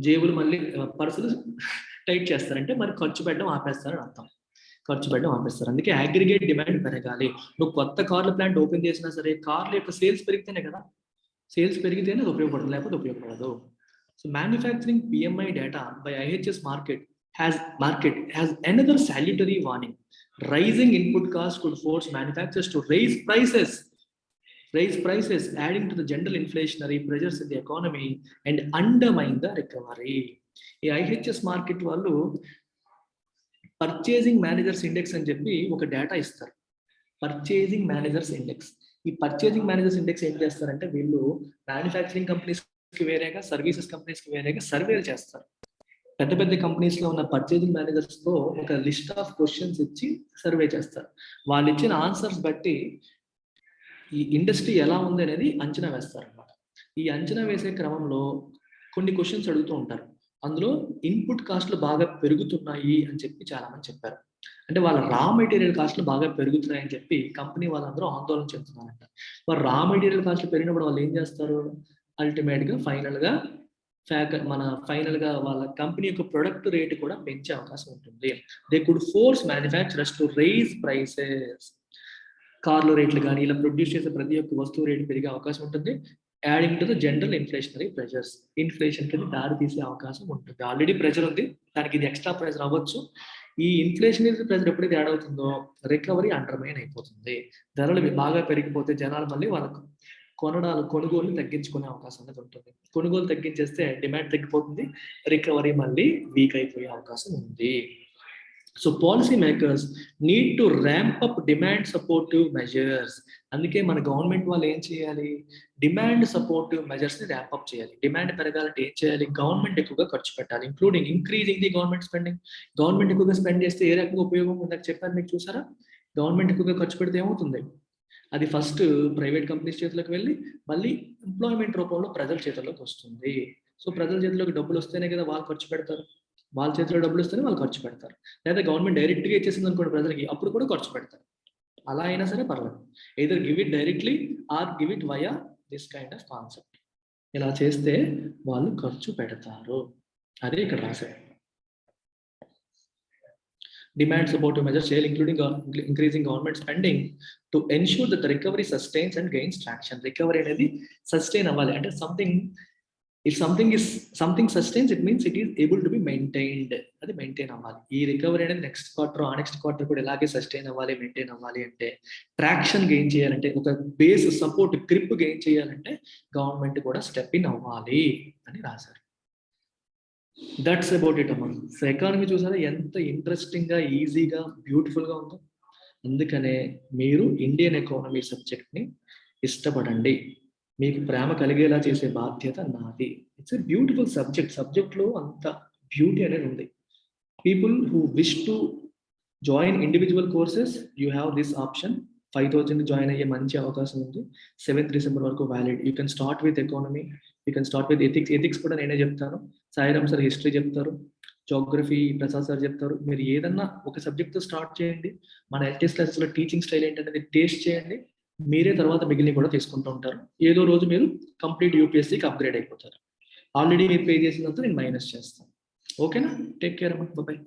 జేబులు మళ్ళీ పర్సులు టైట్ చేస్తారంటే మరి ఖర్చు పెట్టడం ఆపేస్తారని అర్థం. అందుకే అగ్రిగేట్ డిమాండ్ పెరగాలి. నువ్వు కొత్త కార్ల ప్లాంట్ ఓపెన్ చేసినా సరే కార్ల యొక్క సేల్స్ పెరిగితేనే కదా, సేల్స్ పెరిగితేనే అది ఉపయోగపడుతుంది, లేకపోతే ఉపయోగపడదు. So manufacturing PMI data by IHS market has another salutary warning. Rising input costs could force manufacturers to raise prices, adding to the general inflationary pressures in the economy and undermine the recovery. ఈ IHS మార్కెట్ వాళ్ళు పర్చేసింగ్ మేనేజర్స్ ఇండెక్స్ అని చెప్పి ఒక డేటా ఇస్తారు. Purchasing managers index. ఈ పర్చేసింగ్ మేనేజర్స్ ఇండెక్స్ ఏం చేస్తారంటే, వీళ్ళు మ్యానుఫ్యాక్చరింగ్ కంపెనీస్ కి వేరేగా, సర్వీసెస్ కంపెనీస్ కి వేరేగా సర్వేలు చేస్తారు. పెద్ద కంపెనీస్ లో ఉన్న పర్చేసింగ్ మేనేజర్స్ తో ఒక లిస్ట్ ఆఫ్ క్వశ్చన్స్ ఇచ్చి సర్వే చేస్తారు. వాళ్ళు ఇచ్చిన ఆన్సర్స్ బట్టి ఈ ఇండస్ట్రీ ఎలా ఉంది అనేది అంచనా వేస్తారు అన్నమాట. ఈ అంచనా వేసే క్రమంలో కొన్ని క్వశ్చన్స్ అడుగుతూ ఉంటారు. అందులో ఇన్పుట్ కాస్ట్లు బాగా పెరుగుతున్నాయి అని చెప్పి చాలా మంది చెప్పారు. అంటే వాళ్ళ రా మెటీరియల్ కాస్ట్లు బాగా పెరుగుతున్నాయి అని చెప్పి కంపెనీ వాళ్ళందరూ ఆందోళన చెందుతున్నారంట. మరి రా మెటీరియల్ కాస్ట్లు పెరిగినప్పుడు వాళ్ళు ఏం చేస్తారు, అల్టిమేట్ గా ఫైనల్ గా వాళ్ళ కంపెనీ యొక్క ప్రొడక్ట్ రేట్ కూడా పెంచే అవకాశం ఉంటుంది. They could force manufacturers to raise prices. కార్ల రేట్లు కానీ ఇలా ప్రొడ్యూస్ చేసే ప్రతి ఒక్క వస్తువు రేటు పెరిగే అవకాశం ఉంటుంది. Adding to the general inflationary pressures. Inflation కి దారి తీసే అవకాశం ఉంటుంది. ఆల్రెడీ ప్రెషర్ ఉంది, దానికి ఇది ఎక్స్ట్రా ప్రెషర్ అవ్వచ్చు. ఈ ఇన్ఫ్లేషనరీ ప్రెషర్ ఎప్పుడైతే యాడ్ అవుతుందో రికవరీ అండర్మైన్ అయిపోతుంది. ధరలు బాగా పెరిగిపోతే జనాలు మళ్ళీ వాళ్ళకు కొనుగోలు తగ్గించుకునే అవకాశం అనేది ఉంటుంది. కొనుగోలు తగ్గించేస్తే డిమాండ్ తగ్గిపోతుంది, రికవరీ మళ్ళీ వీక్ అయిపోయే అవకాశం ఉంది. So policy makers need to ramp up demand supportive measures. అందుకే మన గవర్నమెంట్ వాళ్ళు ఏం చేయాలి, డిమాండ్ సపోర్టివ్ మెజర్స్ ని ర్యాంప్ అప్ చేయాలి. డిమాండ్ పెరగాలంటే ఏం చేయాలి, గవర్నమెంట్ ఎక్కువగా ఖర్చు పెట్టాలి, including increasing the government spending. Government ఎక్కువగా స్పెండ్ చేస్తే ఏ రకంగా ఉపయోగం ఉందని చెప్పాను మీకు, చూసారా? గవర్నమెంట్ ఎక్కువగా ఖర్చు పెడితే ఏమవుతుంది, అది ఫస్ట్ ప్రైవేట్ కంపెనీస్ చేతులకు వెళ్ళి మళ్ళీ ఎంప్లాయ్మెంట్ రూపంలో ప్రజల చేతుల్లోకి వస్తుంది. సో ప్రజల చేతిలోకి డబ్బులు వస్తేనే కదా వాళ్ళు ఖర్చు పెడతారు, వాళ్ళ చేతిలో డబ్బులు వస్తేనే వాళ్ళు ఖర్చు పెడతారు. లేదా గవర్నమెంట్ డైరెక్ట్ గా ఇచ్చేసింది అనుకోండి ప్రజలకి, అప్పుడు కూడా ఖర్చు పెడతారు. అలా అయినా సరే పర్లేదు, either give it directly or give it via this kind of concept. ఇలా చేస్తే వాళ్ళు ఖర్చు పెడతారు, అదే ఇక్కడ రాశారు. Demand supportive measures shall including increasing government spending to ensure that the recovery sustains and gains traction. Recovery అనేది sustain అవ్వాలి అంటే if something sustains, it means it is able to be maintained. అది మెయింటైన్ అవ్వాలి. ఈ రికవరీ అనేది నెక్స్ట్ క్వార్టర్ కూడా ఇలాగే సస్టైన్ అవ్వాలి, మెయింటైన్ అవ్వాలి అంటే, ట్రాక్షన్ గెయిన్ చేయాలంటే, ఒక బేస్ సపోర్ట్ గ్రిప్ గెయిన్ చేయాలంటే గవర్నమెంట్ కూడా స్టెప్ ఇన్ అవ్వాలి అని రాశారు. దట్స్ అబౌట్ ఇట్ అమ్మా. సో ఎకానమీ చూసారా ఎంత ఇంట్రెస్టింగ్ గా, ఈజీగా, బ్యూటిఫుల్ గా ఉందో. అందుకనే మీరు ఇండియన్ ఎకానమీ సబ్జెక్ట్ ని ఇష్టపడండి, మీకు ప్రేమ కలిగేలా చేసే బాధ్యత నాది. ఇట్స్ ఎ బ్యూటిఫుల్ సబ్జెక్ట్ లో అంత బ్యూటీ అనేది ఉంది. People who wish to join individual courses, you have this option. 5,000 join అయ్యే మంచి అవకాశం ఉంది. 7th December వరకు valid. You can start with economy, you can start with ethics కూడా నేనే చెప్తాను, సాయిరామ్ సార్ హిస్టరీ చెప్తారు, జోగ్రఫీ ప్రసాద్ సార్ చెప్తారు. మీరు ఏదన్నా ఒక సబ్జెక్ట్ తో స్టార్ట్ చేయండి. మన LTS క్లాసెస్ లో టీచింగ్ స్టైల్ ఏంటనేది టేస్ట్ చేయండి. మీరే తర్వాత మిగిలిన కూడా తీసుకుంటూ ఉంటారు. ఏదో రోజు మీరు కంప్లీట్ UPSCకి అప్గ్రేడ్ అయిపోతారు. ఆల్రెడీ మీరు పే చేసినంత నేను మైనస్ చేస్తాను. ఓకేనా? టేక్ కేర్ అమ్మా, బాయ్.